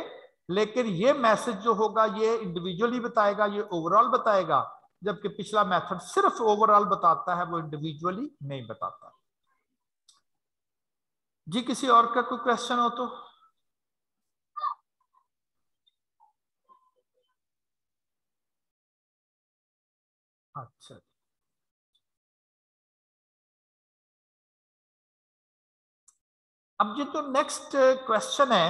[SPEAKER 1] लेकिन ये मैसेज जो होगा ये इंडिविजुअली बताएगा, ये ओवरऑल बताएगा, जबकि पिछला मेथड सिर्फ ओवरऑल बताता है, वो इंडिविजुअली नहीं बताता। जी किसी और का कोई क्वेश्चन हो तो? अच्छा, अब ये तो नेक्स्ट क्वेश्चन है,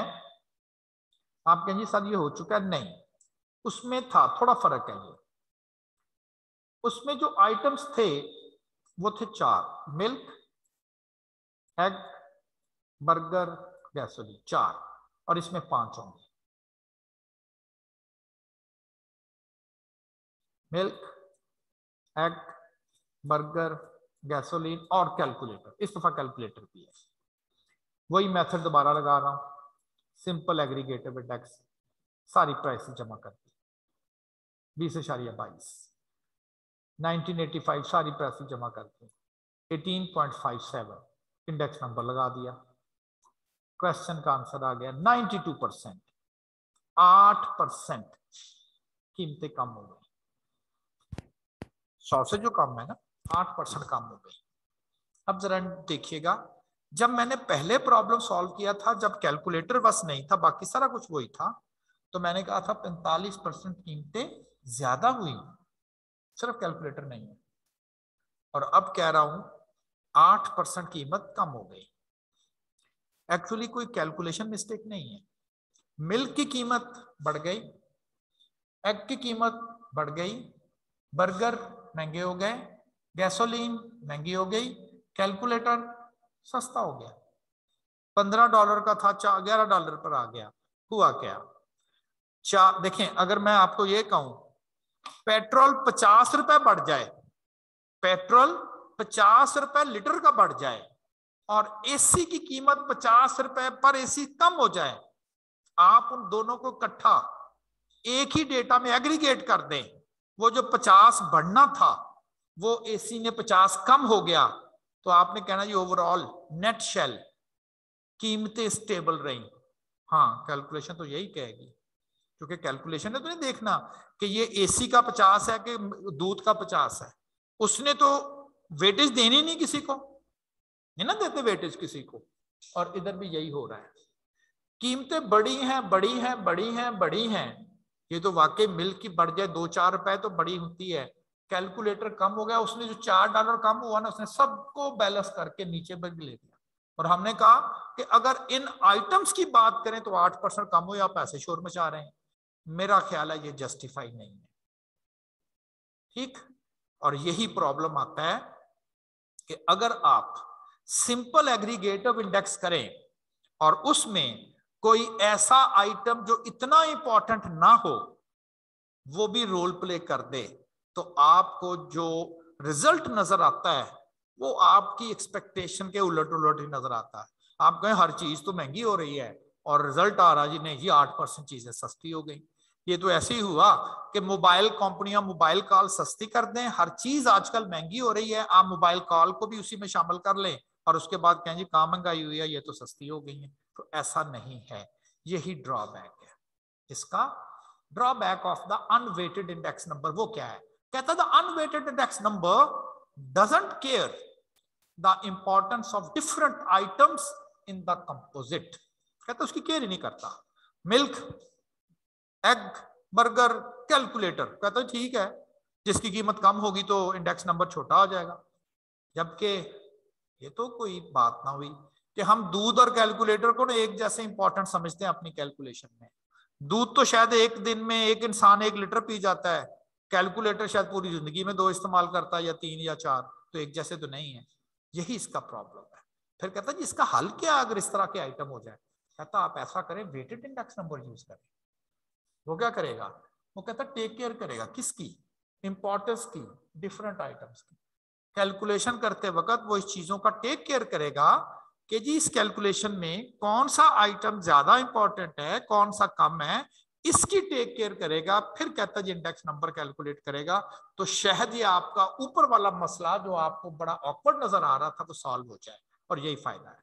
[SPEAKER 1] आप कहेंगे सर ये हो चुका है, नहीं, उसमें था थोड़ा फर्क है। ये उसमें जो आइटम्स थे वो थे 4, मिल्क, एग, बर्गर, गैसोलीन, 4, और इसमें 5 होंगे, मिल्क, एग, बर्गर, गैसोलीन और कैलकुलेटर। इस दफा कैलकुलेटर की है, वही मेथड दोबारा लगा रहा हूं, सिंपल एग्रीगेटिव इंडेक्स, सारी प्राइस जमा करके 20.22, 1985 सारी प्राइस जमा करके 18.57 इंडेक्स नंबर लगा दिया। क्वेश्चन का आंसर आ गया 92%, 8% कीमतें कम हो गई, 100 से जो कम है ना, 8% कम हो गई। अब जरा देखिएगा, जब मैंने पहले प्रॉब्लम सॉल्व किया था, जब कैलकुलेटर बस नहीं था, बाकी सारा कुछ वही था, तो मैंने कहा था 45% कीमतें ज्यादा हुई, सिर्फ कैलकुलेटर नहीं है। और अब कह रहा हूं 8% कीमत कम हो गई। एक्चुअली कोई कैलकुलेशन मिस्टेक नहीं है, मिल्क की कीमत बढ़ गई, एग की कीमत बढ़ गई, बर्गर महंगे हो गए, गैसोलीन महंगी हो गई, कैलकुलेटर सस्ता हो गया। $15 का था, $11 पर आ गया। हुआ क्या? देखें, अगर मैं आपको ये कहूं पेट्रोल 50 रुपए बढ़ जाए, पेट्रोल 50 रुपए लीटर का बढ़ जाए, और एसी की कीमत 50 रुपए पर एसी कम हो जाए, आप उन दोनों को इकट्ठा एक ही डेटा में एग्रीगेट कर दें, वो जो 50 बढ़ना था वो एसी ने 50 कम हो गया, तो आपने कहना जी ओवरऑल नेट शेल कीमतें स्टेबल रही। हाँ, कैलकुलेशन तो यही कहेगी, क्योंकि कैलकुलेशन ने तो नहीं देखना कि ये एसी का 50 है कि दूध का 50 है, उसने तो वेटेज देनी नहीं किसी को, नहीं ना देते वेटेज किसी को। और इधर भी यही हो रहा है, कीमतें बड़ी हैं, बड़ी हैं, बड़ी हैं, बड़ी हैं। ये तो वाकई मिल्क की बढ़ जाए 2-4 रुपए तो बड़ी होती है, कैलकुलेटर कम हो गया, उसने जो $4 कम हुआ ना, उसने सबको बैलेंस करके नीचे बग ले दिया। और हमने कहा कि अगर इन आइटम्स की बात करें तो 8% कम हो, या पैसे शोर मचा रहे हैं, मेरा ख्याल है ये जस्टिफाई नहीं है। ठीक, और यही प्रॉब्लम आता है कि अगर आप सिंपल एग्रीगेटिव इंडेक्स करें और उसमें कोई ऐसा आइटम जो इतना इंपॉर्टेंट ना हो वो भी रोल प्ले कर दे, तो आपको जो रिजल्ट नजर आता है वो आपकी एक्सपेक्टेशन के उलट उलट ही नजर आता है। आप कहें हर चीज तो महंगी हो रही है और रिजल्ट आ रहा जी नहीं जी 8% चीजें सस्ती हो गई। ये तो ऐसे ही हुआ कि मोबाइल कंपनियां मोबाइल कॉल सस्ती कर दें, हर चीज आजकल महंगी हो रही है, आप मोबाइल कॉल को भी उसी में शामिल कर लें और उसके बाद कहें जी कहाँ महंगाई हुई है, ये तो सस्ती हो गई है। तो ऐसा नहीं है, यही ड्रॉबैक है इसका। Drawback of the unweighted index number वो क्या है? कहता है the unweighted index number doesn't care the importance of different items in the composite. कहता उसकी केयर ही नहीं करता, मिल्क, एग, बर्गर, कैलकुलेटर, कहता ठीक है जिसकी कीमत कम होगी तो इंडेक्स नंबर छोटा हो जाएगा। जबकि ये तो कोई बात ना हुई कि हम दूध और कैलकुलेटर को ना एक जैसे इंपॉर्टेंट समझते हैं अपनी कैलकुलेशन में। दूध तो शायद एक दिन में एक इंसान 1 लीटर पी जाता है, कैलकुलेटर शायद पूरी जिंदगी में 2 इस्तेमाल करता है या 3 या 4, तो एक जैसे तो नहीं है। यही इसका प्रॉब्लम है। फिर कहता है जी इसका हल क्या अगर इस तरह के आइटम हो जाए? कहता आप ऐसा करें वेटेड इंडेक्स नंबर यूज करें। वो क्या करेगा? वो कहता टेक केयर करेगा किसकी? इंपॉर्टेंस की, डिफरेंट आइटम्स की। कैलकुलेशन करते वक्त वो इस चीजों का टेक केयर करेगा कि जी इस कैलकुलेशन में कौन सा आइटम ज्यादा इंपॉर्टेंट है, कौन सा कम है, इसकी टेक केयर करेगा। फिर कहता जी इंडेक्स नंबर कैलकुलेट करेगा, तो शायद ये आपका ऊपर वाला मसला जो आपको बड़ा ऑकवर्ड नजर आ रहा था वो सॉल्व हो जाए, और यही फायदा है।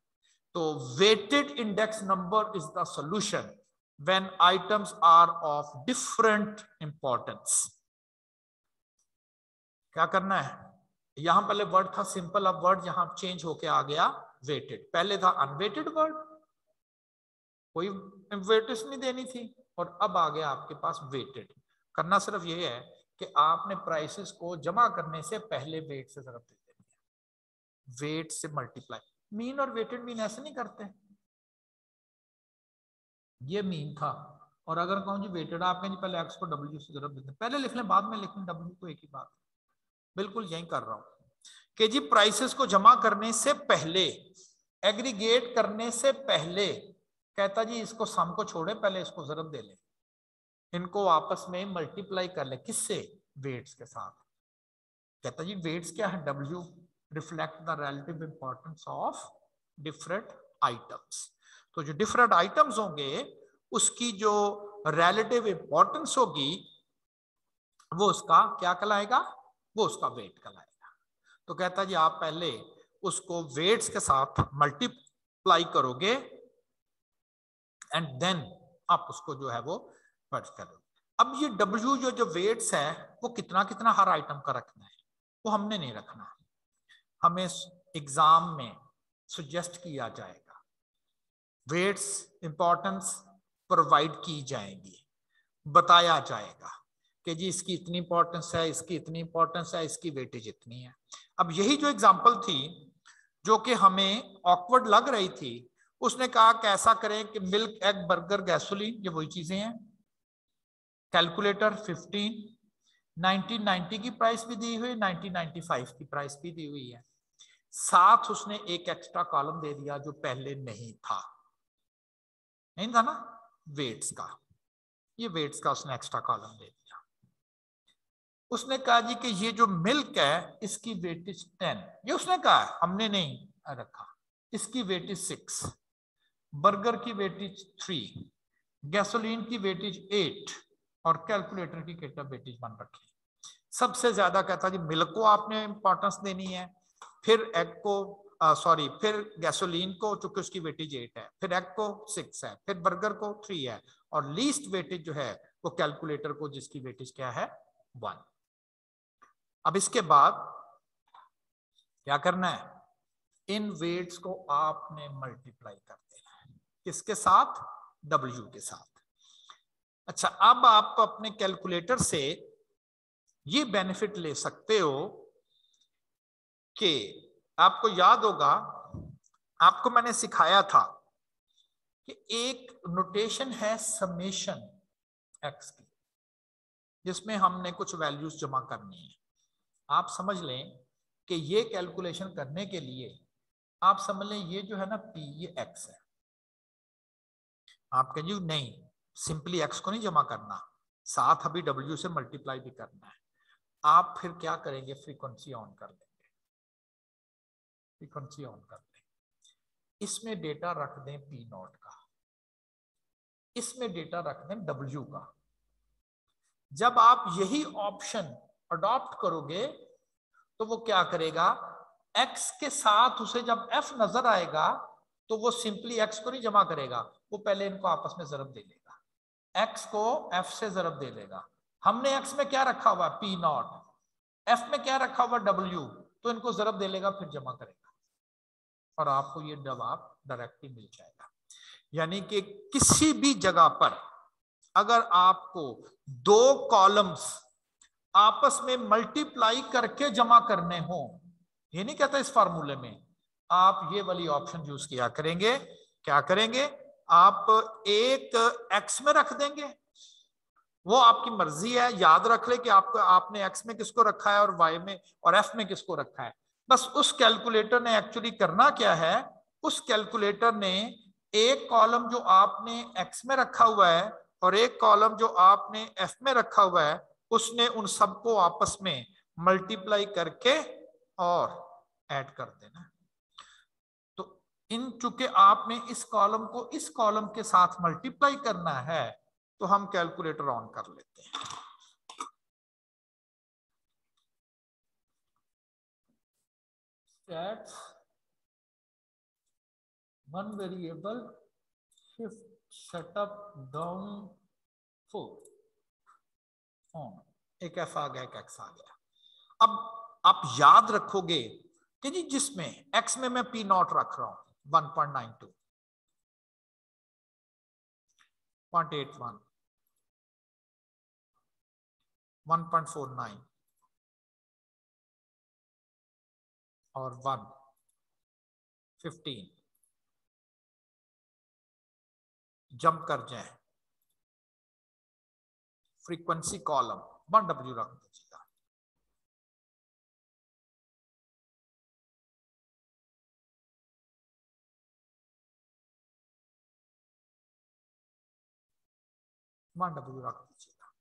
[SPEAKER 1] तो weighted index number is the solution when items are of different importance। क्या करना है? यहां पहले वर्ड था सिंपल, अब वर्ड यहां चेंज होके आ गया वेटेड, पहले था अनवेटेड वर्ड, कोई वेटेज नहीं देनी थी, और अब आ गया आपके पास वेटेड। करना सिर्फ ये है कि आपने प्राइसेस को जमा करने से पहले वेट से जरूरत दे देनी है, वेट से मल्टीप्लाई। मीन और वेटेड मीन ऐसे नहीं करते, ये मीन था, और अगर कहूँ जी वेटेड, आप कहें जी पहले एक्स को डब्ल्यू से जरूरत देते, पहले लिख लें बाद में लिख लें, डब्ल्यू तो एक ही बात है। बिल्कुल यही कर रहा हूं कि जी प्राइसेस को जमा करने से पहले, एग्रीगेट करने से पहले कहता जी इसको सम को छोड़े, पहले इसको जरूरत दे ले, इनको आपस में मल्टीप्लाई कर ले, किससे? वेट्स के साथ। कहता जी वेट्स क्या है? W reflect the relative importance of different items. तो जो डिफरेंट आइटम्स होंगे उसकी जो रिलेटिव इंपॉर्टेंस होगी वो उसका क्या कहलाएगा? वो उसका वेट कहलाएगा। तो कहता जी आप पहले उसको वेट्स के साथ मल्टीप्लाई करोगे एंड देन आप उसको जो है वो मर्ज करोगे। अब ये W जो वेट्स है वो कितना कितना हर आइटम का रखना है, वो हमने नहीं रखना, हमें एग्जाम में सजेस्ट किया जाएगा, वेट्स इंपॉर्टेंस प्रोवाइड की जाएंगी, बताया जाएगा कि जी इसकी इतनी इंपॉर्टेंस है, इसकी इतनी इंपॉर्टेंस है, इसकी वेटेज इतनी है। अब यही जो एग्जांपल थी जो कि हमें ऑकवर्ड लग रही थी, उसने कहा कैसा करें कि मिल्क, एग, बर्गर, गैसोलीन, ये वही चीजें हैं। कैलकुलेटर 15, 1990 की प्राइस भी दी हुई, 1995 की प्राइस भी दी हुई है, साथ उसने एक एक्स्ट्रा कॉलम दे दिया जो पहले नहीं था ना, वेट्स का, ये वेट्स का उसने एक्स्ट्रा कॉलम दे दिया। उसने कहा जी कि ये जो मिल्क है इसकी वेटेज 10, ये उसने कहा है, हमने नहीं रखा, इसकी वेटेज 6, बर्गर की वेटेज 3, गैसोलीन की वेटेज 8 और कैलकुलेटर की कितना वेटेज 1 रखी। सबसे ज्यादा कहता जी मिल्क को आपने इंपॉर्टेंस देनी है, फिर एग को फिर गैसोलीन को चूंकि उसकी वेटेज 8 है, फिर एग को 6 है, फिर बर्गर को 3 है, और लीस्ट वेटेज जो है वो कैलकुलेटर को जिसकी वेटेज क्या है 1। अब इसके बाद क्या करना है? इन वेट्स को आपने मल्टीप्लाई कर देना है, किसके साथ? W के साथ। अच्छा, अब आप अपने कैलकुलेटर से ये बेनिफिट ले सकते हो कि आपको याद होगा, आपको मैंने सिखाया था कि एक नोटेशन है समेशन एक्स की, जिसमें हमने कुछ वैल्यूज जमा करनी है। आप समझ लें कि ये कैलकुलेशन करने के लिए आप समझ लें ये जो है ना P, ये x है। आप कहेंगे नहीं, सिंपली x को नहीं जमा करना, साथ अभी W से मल्टीप्लाई भी करना है। आप फिर क्या करेंगे? फ्रीक्वेंसी ऑन कर देंगे, फ्रीक्वेंसी ऑन कर दें, इसमें डेटा रख दें P0 का, इसमें डेटा रख दें W का। जब आप यही ऑप्शन अडॉप्ट करोगे तो वो क्या करेगा? x के साथ उसे जब f नजर आएगा तो वो सिंपली x को नहीं जमा करेगा, वो पहले इनको आपस में जरब दे लेगा, x को f से जरब दे लेगा। हमने x में क्या रखा हुआ? P0, f में क्या रखा हुआ? W, तो इनको जरब दे लेगा फिर जमा करेगा, और आपको ये जवाब डायरेक्टली मिल जाएगा। यानी कि किसी भी जगह पर अगर आपको दो कॉलम्स आपस में मल्टीप्लाई करके जमा करने हो, ये नहीं कहता इस फार्मूले में, आप ये वाली ऑप्शन यूज किया करेंगे। क्या करेंगे? आप एक x में रख देंगे, वो आपकी मर्जी है, याद रख ले कि आपको आपने x में किसको रखा है और y में और f में किसको रखा है। बस उस कैलकुलेटर ने एक्चुअली करना क्या है, उस कैलकुलेटर ने एक कॉलम जो आपने x में रखा हुआ है और एक कॉलम जो आपने f में रखा हुआ है, उसने उन सबको आपस में मल्टीप्लाई करके और ऐड कर देना। तो इन चूंकि आपने इस कॉलम को इस कॉलम के साथ मल्टीप्लाई करना है, तो हम कैलकुलेटर ऑन कर लेते हैं। Stats, one variable, shift setup down 4 on, एक f आ गया, एक x आ गया। अब आप याद रखोगे कि जी जिसमें एक्स में मैं पी नॉट रख रहा हूं 1.92, 0.81, 1.49 और 1.15 जंप कर जाए, फ्रीक्वेंसी कॉलम 1W रख दीजिएगा। रख दीजिएगा।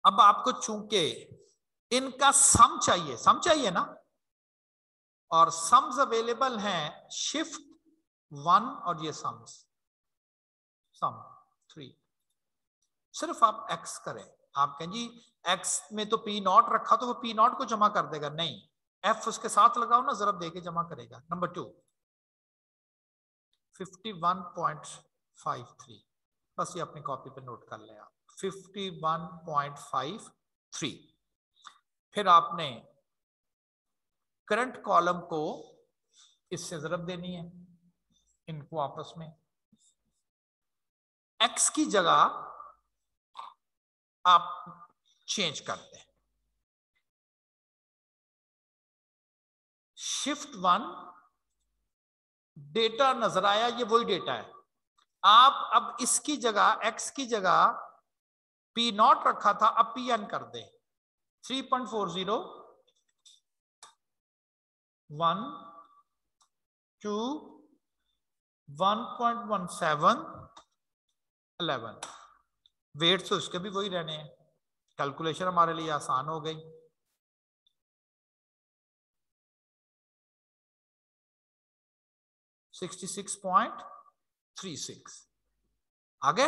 [SPEAKER 1] अब आपको चूंकि इनका सम चाहिए ना, और सम्स अवेलेबल हैं शिफ्ट 1 और ये सम 3। सिर्फ आप एक्स करें, आप कहें जी एक्स में तो पी नॉट रखा तो वो पी नॉट को जमा कर देगा, नहीं एफ उसके साथ लगाओ ना, जरा देके जमा करेगा। नंबर 2 51.53, बस ये अपनी कॉपी पे नोट कर ले आप, 51.53। फिर आपने करंट कॉलम को इससे जरब देनी है, इनको आपस में, एक्स की जगह आप चेंज करते हैं, शिफ्ट 1 डेटा नजर आया, ये वही डेटा है। आप अब इसकी जगह एक्स की जगह पी नॉट रखा था, अब पी एन कर दें, 3.40, 1, 2, 1.17, 11। वेट तो इसके भी वही रहने हैं, कैलकुलेशन हमारे लिए आसान हो गई। $66.36 आगे।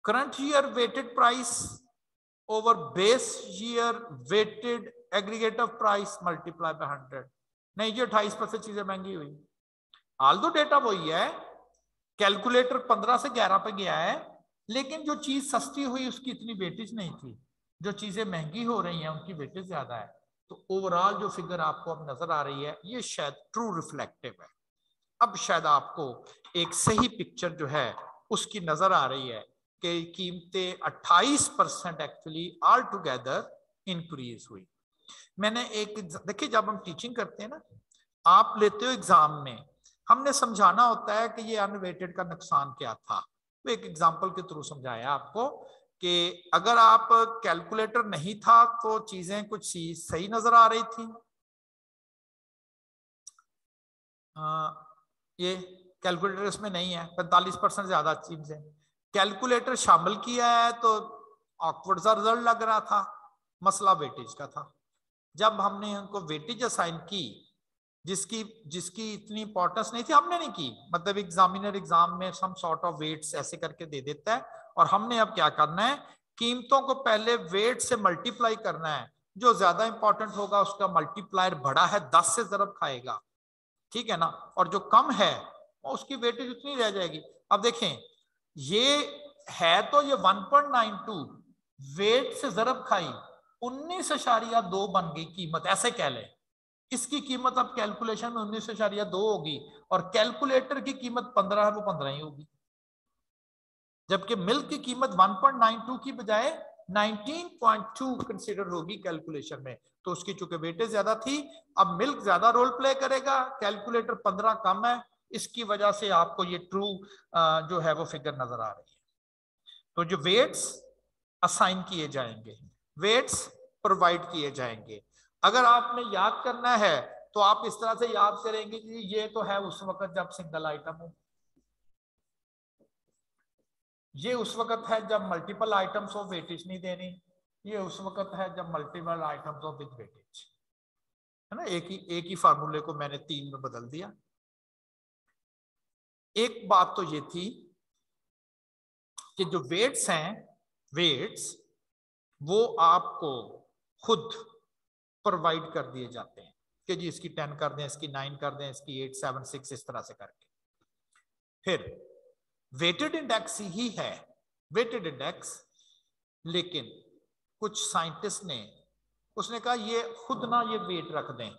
[SPEAKER 1] Current year weighted price over base year weighted aggregate of price multiply by 100। नहीं जी 28% चीजें महंगी हुई, ऑल दो डेटा वही है, कैलकुलेटर 15 से 11 पे गया है, लेकिन जो चीज सस्ती हुई उसकी इतनी वेटेज नहीं थी, जो चीजें महंगी हो रही हैं उनकी वेटेज ज्यादा है। तो ओवरऑल जो फिगर आपको अब नजर आ रही है ये शायद ट्रू रिफ्लेक्टिव है। अब शायद आपको एक सही पिक्चर जो है उसकी नजर आ रही है कि कीमतें 28% एक्चुअली ऑल टुगेदर इंक्रीज हुई। मैंने एक देखिए, जब हम टीचिंग करते हैं ना, आप लेते हो एग्जाम में, हमने समझाना होता है कि ये अनवेटेड का नुकसान क्या था। तो एक एग्जांपल के थ्रू समझाया आपको कि अगर आप कैलकुलेटर नहीं था तो चीजें कुछ सही नजर आ रही थी। ये कैलकुलेटर इसमें नहीं है, 45% ज्यादा चीजें, कैलकुलेटर शामिल किया है तो ऑकवर्ड सा रिजल्ट लग रहा था, मसला वेटेज का था। जब हमने उनको वेटेज असाइन की जिसकी इतनी इंपॉर्टेंस नहीं थी, हमने नहीं की, मतलब एग्जामिनर एग्जाम में सम सॉर्ट ऑफ वेट्स ऐसे करके दे देता है, और हमने अब क्या करना है, कीमतों को पहले वेट से मल्टीप्लाई करना है, जो ज्यादा इंपॉर्टेंट होगा उसका मल्टीप्लायर बड़ा है, 10 से जरब खाएगा, ठीक है ना, और जो कम है उसकी वेटेज उतनी रह जाएगी। अब देखें ये है तो ये 1.92 वेट से जरब खाई 19.2 बन गई कीमत, ऐसे कह लें। इसकी कीमत अब कैलकुलेशन में 19.2 होगी, और कैलकुलेटर की कीमत 15 है, वो 15 ही होगी, जबकि मिल्क की कीमत 1.92 की बजाय 19.2 कंसीडर होगी कैलकुलेशन में। तो उसकी चूंकि वेटेज ज्यादा थी, अब मिल्क ज्यादा रोल प्ले करेगा, कैलकुलेटर 15 कम है, इसकी वजह से आपको ये ट्रू जो है वो फिगर नजर आ रही है। तो जो वेट्स असाइन किए जाएंगे, वेट्स प्रोवाइड किए जाएंगे, अगर आपने याद करना है तो आप इस तरह से याद करेंगे कि ये तो है उस वक्त जब सिंगल आइटम हो, ये उस वक्त है जब मल्टीपल आइटम्स हो वेटेज नहीं देनी, ये उस वक्त है जब मल्टीपल आइटम्स हो विद वेटेज, है ना। एक ही फार्मूले को मैंने 3 में बदल दिया। एक बात तो ये थी कि जो वेट्स हैं, वेट्स वो आपको खुद प्रोवाइड कर दिए जाते हैं कि जी इसकी 10 कर दें, इसकी 9 कर दें, इसकी 8, 7, 6 इस तरह से करके। फिर वेटेड इंडेक्स ही है, वेटेड इंडेक्स, लेकिन कुछ साइंटिस्ट ने उसने कहा ये खुद ना ये वेट रख दें,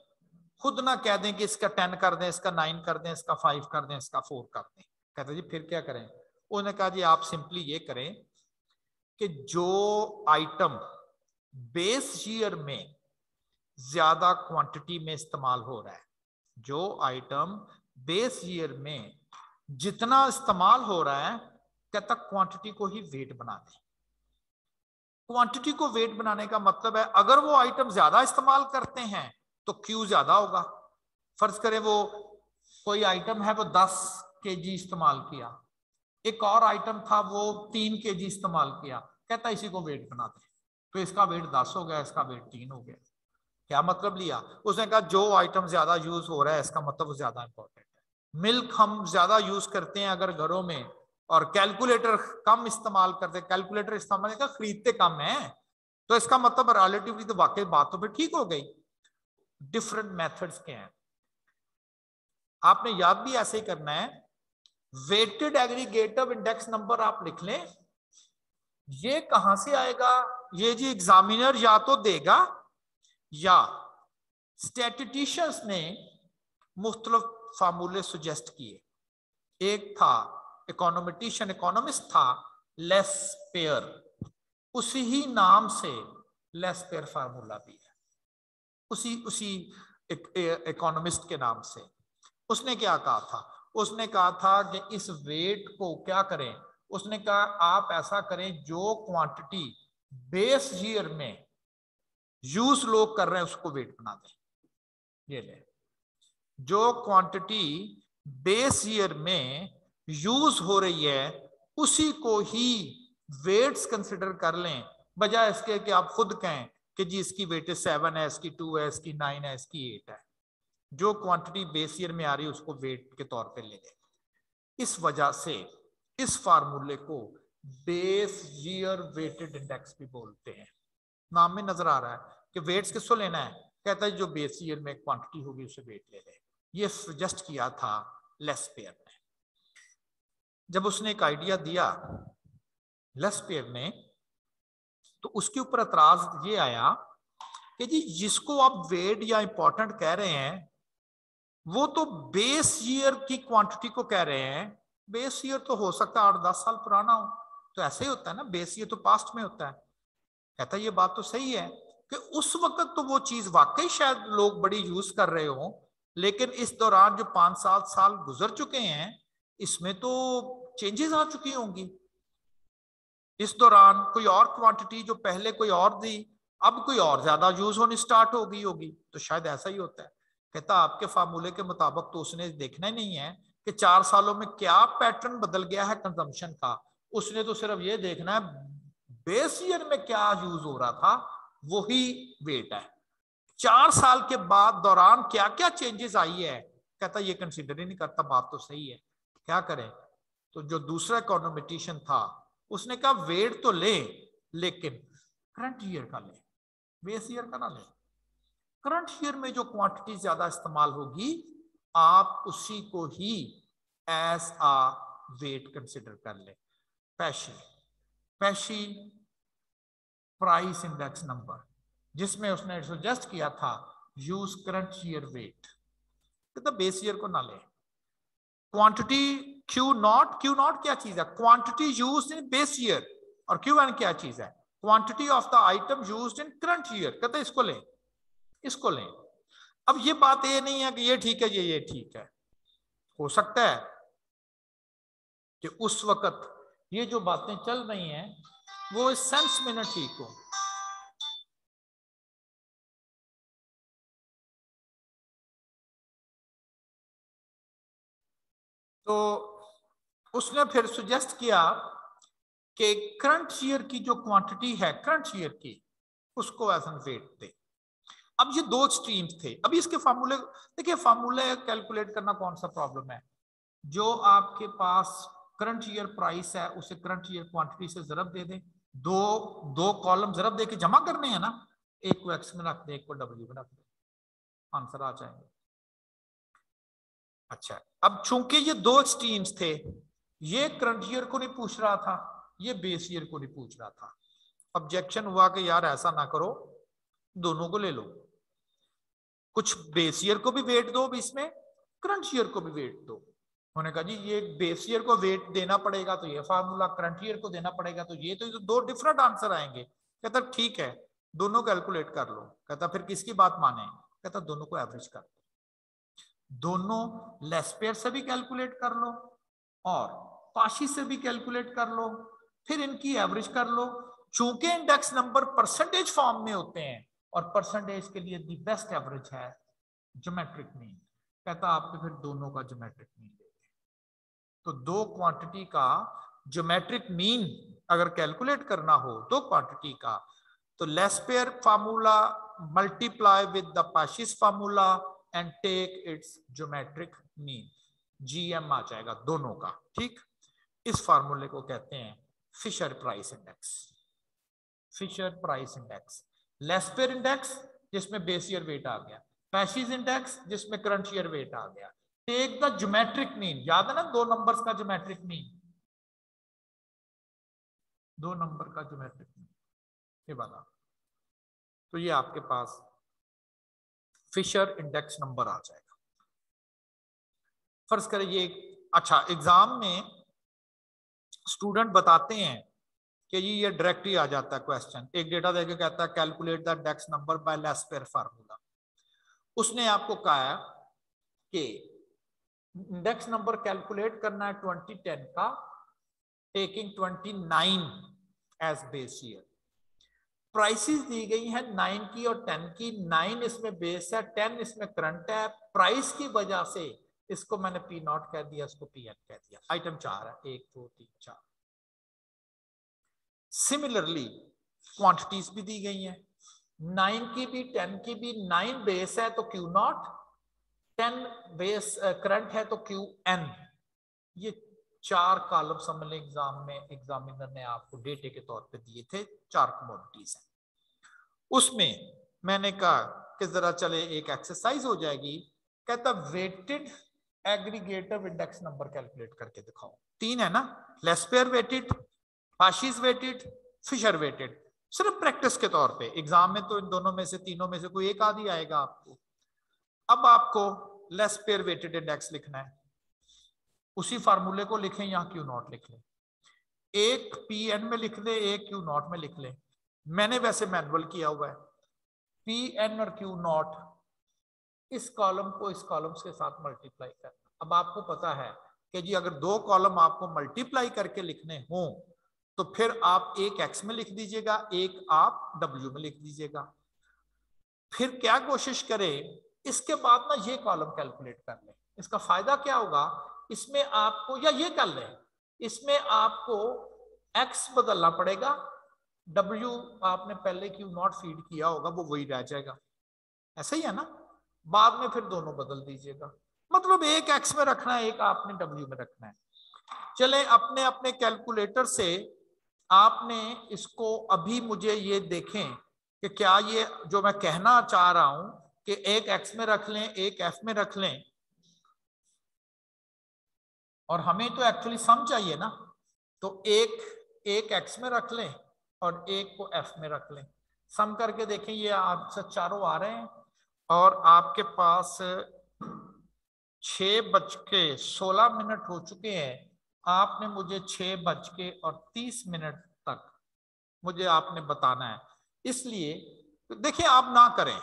[SPEAKER 1] खुद ना कह दें कि इसका 10 कर दें, इसका 9 कर दें, इसका 5 कर दें, इसका 4 कर दें। कहते जी फिर क्या करें? उसने कहा जी आप सिंपली ये करें कि जो आइटम बेस ईयर में ज्यादा क्वांटिटी में इस्तेमाल हो रहा है, जो आइटम बेस ईयर में जितना इस्तेमाल हो रहा है, कहता क्वांटिटी को ही वेट बना दें। क्वांटिटी को वेट बनाने का मतलब है अगर वो आइटम ज्यादा इस्तेमाल करते हैं तो क्यू ज्यादा होगा। फर्ज करें वो कोई आइटम है वो 10 kg इस्तेमाल किया, एक और आइटम था वो 3 kg इस्तेमाल किया, कहता इसी को वेट बना दे, तो इसका वेट 10 हो गया, इसका वेट 3 हो गया। क्या मतलब लिया? उसने कहा जो आइटम ज्यादा यूज हो रहा है इसका मतलब वो ज्यादा इंपॉर्टेंट है। मिल्क हम ज्यादा यूज करते हैं अगर घरों में, और कैलकुलेटर कम इस्तेमाल करते, कैलकुलेटर इस्तेमाल का खरीदते कम है, तो इसका मतलब रिलेटिवली तो वाकई बात तो फिर ठीक हो गई। डिफरेंट मेथड्स के हैं, आपने याद भी ऐसे ही करना है। वेटेड एग्रीगेटिव इंडेक्स नंबर आप लिख लें, ये कहां से आएगा? ये जी एग्जामिनर या तो देगा या स्टैटिस्टिशियंस ने मुख्तलिफ फार्मूले सुजेस्ट किए। एक था इकोनोमेटिशियन, इकोनॉमिस्ट था लेस्पेयर, उसी ही नाम से लेस्पेयर फार्मूला भी है, उसी इकोनॉमिस्ट के नाम से। उसने क्या कहा था? उसने कहा था कि इस वेट को क्या करें, उसने कहा आप ऐसा करें जो क्वांटिटी बेस ईयर में यूज लोग कर रहे हैं उसको वेट बना दें। ये ले, जो क्वांटिटी बेस ईयर में यूज हो रही है उसी को ही वेट्स कंसिडर कर लें, बजाय इसके कि आप खुद कहें कि जी इसकी वेट 7 है, इसकी 2 है, इसकी 9 है, इसकी 8 है। जो क्वांटिटी बेस ईयर में आ रही है उसको वेट के तौर पे ले लें। इस वजह से इस फार्मूले को बेस ईयर वेटेड इंडेक्स भी बोलते हैं। नाम में नजर आ रहा है कि वेट्स किसको लेना है, कहता है जो बेस ईयर में क्वांटिटी होगी उसे वेट ले ले। ये सजेस्ट किया था लेस्पेयर ने। जब उसने एक आइडिया दिया लेस्पेयर ने, तो उसके ऊपर एतराज ये आया कि जी जिसको आप वेट या इंपॉर्टेंट कह रहे हैं वो तो बेस ईयर की क्वांटिटी को कह रहे हैं। बेस ईयर तो हो सकता है 8-10 साल पुराना हो, तो ऐसे ही होता है ना, बेस ईयर तो पास्ट में होता है। कहता है ये बात तो सही है कि उस वक्त तो वो चीज वाकई शायद लोग बड़ी यूज कर रहे हो, लेकिन इस दौरान जो 5-7 साल गुजर चुके हैं इसमें तो चेंजेस आ चुकी होंगी। इस दौरान कोई और क्वांटिटी जो पहले कोई और दी अब कोई और ज्यादा यूज होनी स्टार्ट हो गई होगी, तो शायद ऐसा ही होता है। कहता आपके फार्मूले के मुताबिक तो उसने देखना ही नहीं है कि 4 सालों में क्या पैटर्न बदल गया है कंजम्पशन का, उसने तो सिर्फ ये देखना है बेस ईयर में क्या यूज हो रहा था वही वेट है। 4 साल के बाद दौरान क्या क्या चेंजेस आई है, कहता ये कंसीडर ही नहीं करता। बात तो सही है, क्या करें? तो जो दूसरा इकोनॉमेटिशियन था उसने कहा वेट तो ले, लेकिन करंट ईयर का ले, बेस ईयर का ना ले। करंट ईयर में जो क्वांटिटी ज्यादा इस्तेमाल होगी आप उसी को ही एज आ वेट कंसिडर कर ले। पेशी प्राइस इंडेक्स नंबर, जिसमें उसने सजेस्ट किया था यूज करंट ईयर वेट, तो बेस ईयर को ना ले। क्वांटिटी क्यू नॉट क्या चीज है? Quantity used in base year, और क्यू एन क्या चीज है? Quantity of the item used in current year. कहते इसको लें, इसको लें। अब ये बात ये नहीं है कि ये ठीक है ये ठीक है, हो सकता है कि उस वक्त ये जो बातें चल रही हैं वो इस सेंस में ना ठीक हो। तो उसने फिर सुजेस्ट किया कि करंट ईयर की जो क्वांटिटी है करंट ईयर की उसको एज एन वेट दे। अब ये दो स्ट्रीम्स थे। अभी इसके फार्मूले देखिए, फार्मूले कैलकुलेट करना कौन सा प्रॉब्लम है? जो आपके पास करंट ईयर प्राइस है उसे करंट ईयर क्वांटिटी से ज़रब दे दें। दो कॉलम ज़रब दे के जमा करने हैं ना, एक को एक्स में रख दे, एक को डब्ल्यू में रख दे, आंसर आ जाएंगे। अच्छा, अब चूंकि ये दो स्ट्रीम्स थे, ये करंट ईयर को नहीं पूछ रहा था, ये बेस ईयर को नहीं पूछ रहा था। ऑब्जेक्शन हुआ कि यार ऐसा ना करो, दोनों को ले लो, कुछ बेस ईयर को भी वेट दो, इसमें करंट ईयर को भी वेट दो। उन्होंने कहा जी ये बेस ईयर को वेट देना पड़ेगा तो ये फार्मूला, करंट ईयर को देना पड़ेगा तो ये, तो दो डिफरेंट आंसर आएंगे। कहता ठीक है दोनों कैलकुलेट कर लो। कहता फिर किसकी बात माने? कहता दोनों को एवरेज कर दो, दोनों लेस्पेयर से भी कैलकुलेट कर लो और पाशी से भी कैलकुलेट कर लो, फिर इनकी एवरेज कर लो। चूंकि इंडेक्स नंबर परसेंटेज फॉर्म में होते हैं और परसेंटेज के लिए दी बेस्ट एवरेज है ज्योमेट्रिक मीन। कहता आपके फिर दोनों का ज्योमेट्रिक मीन लेते हैं। तो दो क्वांटिटी का ज्योमेट्रिक मीन अगर कैलकुलेट करना हो दो क्वांटिटी का, तो Laspeyres formula multiply with the Paasche's formula and take its geometric mean, GM आ जाएगा दोनों का। ठीक, इस फार्मूले को कहते हैं Fisher price index. Fisher price index, Laspeyres index जिसमें बेस ईयर वेट आ गया, पाशीज इंडेक्स जिसमें करंट ईयर वेट आ गया। टेक द ज्योमेट्रिक मीन, याद है ना दो नंबर्स का ज्योमेट्रिक मीन, दो नंबर का ज्योमेट्रिक मीन ये वाला। तो ये आपके पास फिशर इंडेक्स नंबर आ जाएगा। फर्ज करें ये, अच्छा एग्जाम में स्टूडेंट बताते हैं कि ये डायरेक्ट ही आ जाता है क्वेश्चन, एक डेटा देके कहता है calculate the index number by Laspeyres formula. उसने आपको कहा कि इंडेक्स नंबर कैलकुलेट करना है 2010 का, taking 29 as base year. Prices दी गई है 9 की और 10 की, 9 इसमें बेस है, 10 इसमें करंट है। प्राइस की वजह से इसको मैंने पी नॉट कह दिया, इसको पी एन कह दिया। आइटम 4 है, 1 2 3 4। सिमिलरली क्वांटिटीज भी दी गई हैं, 9 की भी 10 की भी। 9 बेस है तो क्यू नॉट, 10 बेस करंट है तो क्यू एन। ये 4 कॉलम समझ लें एग्जाम में एग्जामिनर ने आपको डेटे के तौर पे दिए थे, 4 कमोडिटीज हैं। उसमें मैंने कहा कि जरा चले एक एक्सरसाइज हो जाएगी। कहता weighted aggregator index number calculate करके दिखाओ। 3 है ना, Laspeyres weighted, Paasche's weighted, Fisher weighted. सिर्फ प्रैक्टिस के तौर पे, एग्जाम में तो इन दोनों में से तीनों में से कोई एक आदि आएगा आपको। अब आपको लेस्पेयर वेटेड इंडेक्स लिखना है, उसी फार्मूले को लिखें, यहां क्यू नॉट लिख लें, एक पी एन में लिख ले, एक क्यू नॉट में लिख ले। मैंने वैसे मैनुअल किया हुआ है, पी एन और क्यू नॉट इस कॉलम को इस कॉलम के साथ मल्टीप्लाई करना। अब आपको पता है कि जी अगर दो कॉलम आपको मल्टीप्लाई करके लिखने हों तो फिर आप एक एक्स में लिख दीजिएगा, एक आप डब्ल्यू में लिख दीजिएगा। फिर क्या कोशिश करें, इसके बाद ना ये कॉलम कैलकुलेट कर लें। इसका फायदा क्या होगा, इसमें आपको, या ये कर लें, इसमें आपको एक्स बदलना पड़ेगा, डब्ल्यू आपने पहले क्यू नॉट फीड किया होगा वो वही रह जाएगा, ऐसा ही है ना। बाद में फिर दोनों बदल दीजिएगा, मतलब एक एक्स में रखना है, एक आपने डब्ल्यू में रखना है। चले अपने अपने कैलकुलेटर से आपने इसको अभी मुझे ये देखें कि क्या ये जो मैं कहना चाह रहा हूं कि एक एक्स में रख लें एक एफ में रख लें, और हमें तो एक्चुअली सम चाहिए ना, तो एक एक्स में रख लें और एक को एफ में रख लें। सम करके देखें, ये आपसे चारों आ रहे हैं और आपके पास 6:16 हो चुके हैं। आपने मुझे 6:30 तक मुझे आपने बताना है। इसलिए देखिए आप ना करें,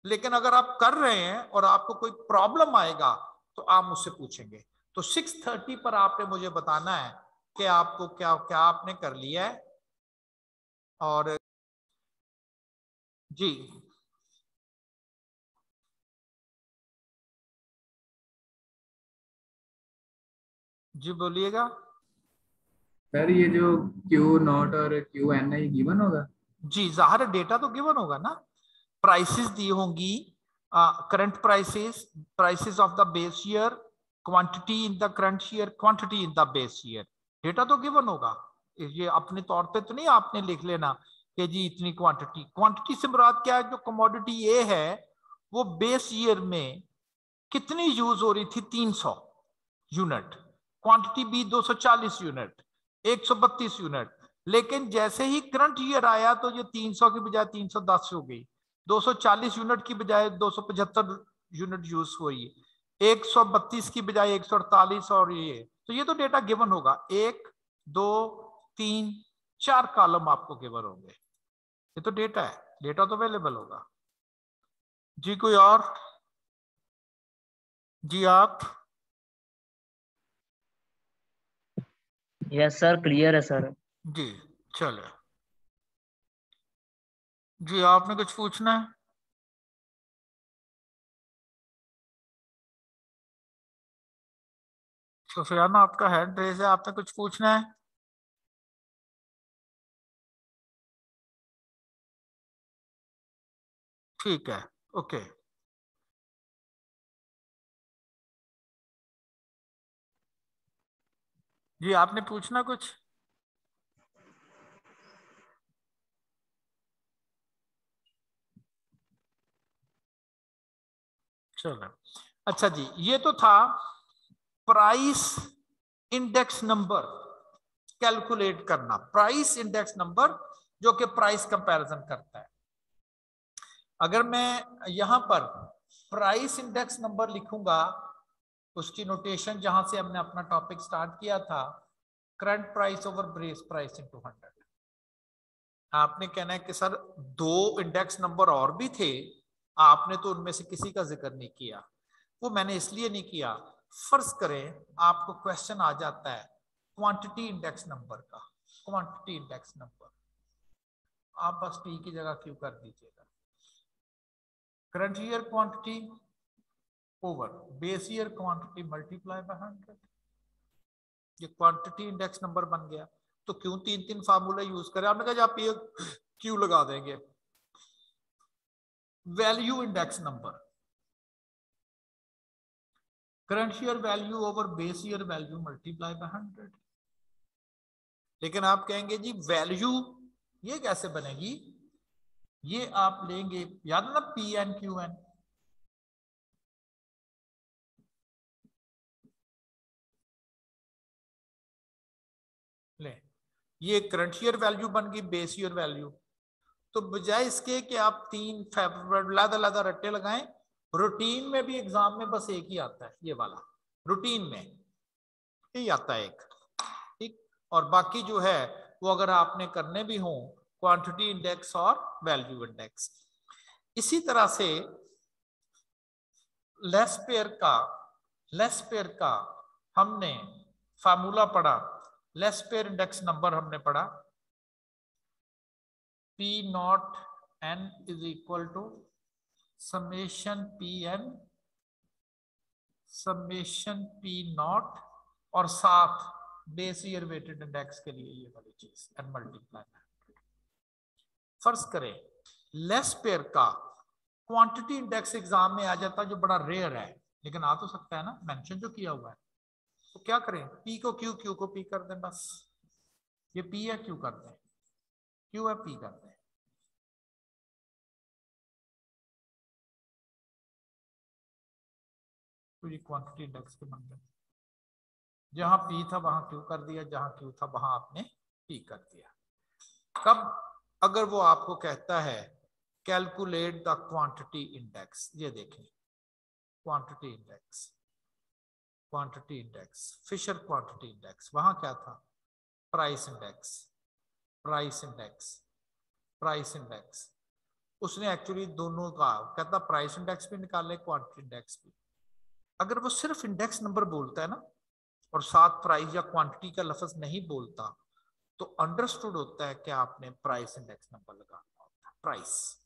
[SPEAKER 1] लेकिन अगर आप कर रहे हैं और आपको कोई प्रॉब्लम आएगा तो आप मुझसे पूछेंगे। तो 6:30 पर आपने मुझे बताना है कि आपको क्या क्या आपने कर लिया है। और जी जी बोलिएगा।
[SPEAKER 4] सर ये जो क्यू नॉट और क्यू एन है ये गिवन होगा? जी
[SPEAKER 1] जाहिर डेटा तो गिवन होगा ना, प्राइसेस दी होंगी, current prices, prices of the base year, quantity in the current year, quantity in the base year, data तो गिवन होगा। ये अपने तौर पे तो नहीं आपने लिख लेना कि जी इतनी क्वांटिटी। क्वांटिटी से मुराद क्या है, जो कमोडिटी ए है वो बेस ईयर में कितनी यूज हो रही थी, 300 unit, quantity B 240 unit, 132 unit. लेकिन जैसे ही करंट ईयर आया तो ये 300 की बजाय 310 हो गई, 240 यूनिट की बजाय 275 यूनिट यूज हुई, 132 की बजाय 148, और ये तो डेटा गिवन होगा। 1 2 3 4 कॉलम आपको गिवन होंगे, ये तो डेटा है, डेटा तो अवेलेबल होगा। जी कोई और? जी आप?
[SPEAKER 5] यस सर, क्लियर है सर।
[SPEAKER 1] जी चलो जी, आपने कुछ पूछना है? सुफियाना आपका हैंड रेज है, आपने कुछ पूछना है? ठीक है, ओके। जी आपने पूछना कुछ? चलो अच्छा जी, ये तो था प्राइस इंडेक्स नंबर कैलकुलेट करना, प्राइस इंडेक्स नंबर जो कि प्राइस कंपैरिजन करता है। अगर मैं यहां पर प्राइस इंडेक्स नंबर लिखूंगा, उसकी नोटेशन जहां से हमने अपना टॉपिक स्टार्ट किया था, current price over base price into 100। आपने कहना है कि सर 2 इंडेक्स नंबर और भी थे, आपने तो उनमें से किसी का जिक्र नहीं किया। वो मैंने इसलिए नहीं किया, फर्ज करें आपको क्वेश्चन आ जाता है क्वांटिटी इंडेक्स नंबर का, क्वांटिटी इंडेक्स नंबर, आप बस पी की जगह क्यू कर दीजिएगा। Current year quantity over base year quantity multiply by 100, ये क्वांटिटी इंडेक्स नंबर बन गया। तो क्यों 3 फार्मूला यूज करें? आपने कहा आप ये क्यू लगा देंगे। Value index number, current year value over base year value multiply by 100। लेकिन आप कहेंगे जी वैल्यू ये कैसे बनेगी? ये आप लेंगे, याद है ना, पी एन क्यू एन, ले ये करंट ईयर वैल्यू बन गई बेस ईयर वैल्यू। तो बजाय इसके कि आप 3 लादा रट्टे लगाएं, रूटीन में भी एग्जाम में बस एक ही आता है, ये वाला रूटीन में यही आता है एक, ठीक। और बाकी जो है वो अगर आपने करने भी हो क्वांटिटी इंडेक्स और वैल्यू इंडेक्स। इसी तरह से लेस पेयर का हमने फार्मूला पढ़ा, लेस पेयर इंडेक्स नंबर हमने पढ़ा, P not N is equal to summation P not और साथ बेस ईयर वेटेड इंडेक्स के लिए ये वाली चीज एंड मल्टीप्लाई। फर्ज करें लेस पेयर का क्वांटिटी इंडेक्स एग्जाम में आ जाता, जो बड़ा रेयर है, लेकिन आ तो सकता है ना, मेंशन जो किया हुआ है। तो क्या करें, P को Q, Q को P कर दें, बस ये P है Q कर दें, Q है P कर दें। तो ये क्वांटिटी इंडेक्स के बन गए, जहां P था वहां Q कर दिया, जहां Q था वहां आपने P कर दिया। कब? अगर वो आपको कहता है कैलकुलेट द क्वांटिटी इंडेक्स, ये देखें quantity index, Fisher quantity index, वहां क्या था? Price index. उसने एक्चुअली दोनों का कहता प्राइस इंडेक्स भी निकाले, क्वांटिटी इंडेक्स भी। अगर वो सिर्फ इंडेक्स नंबर बोलता है ना और साथ प्राइस या क्वांटिटी का लफ्ज नहीं बोलता, तो अंडरस्टूड होता है कि आपने प्राइस इंडेक्स नंबर लगाना होता है, प्राइस।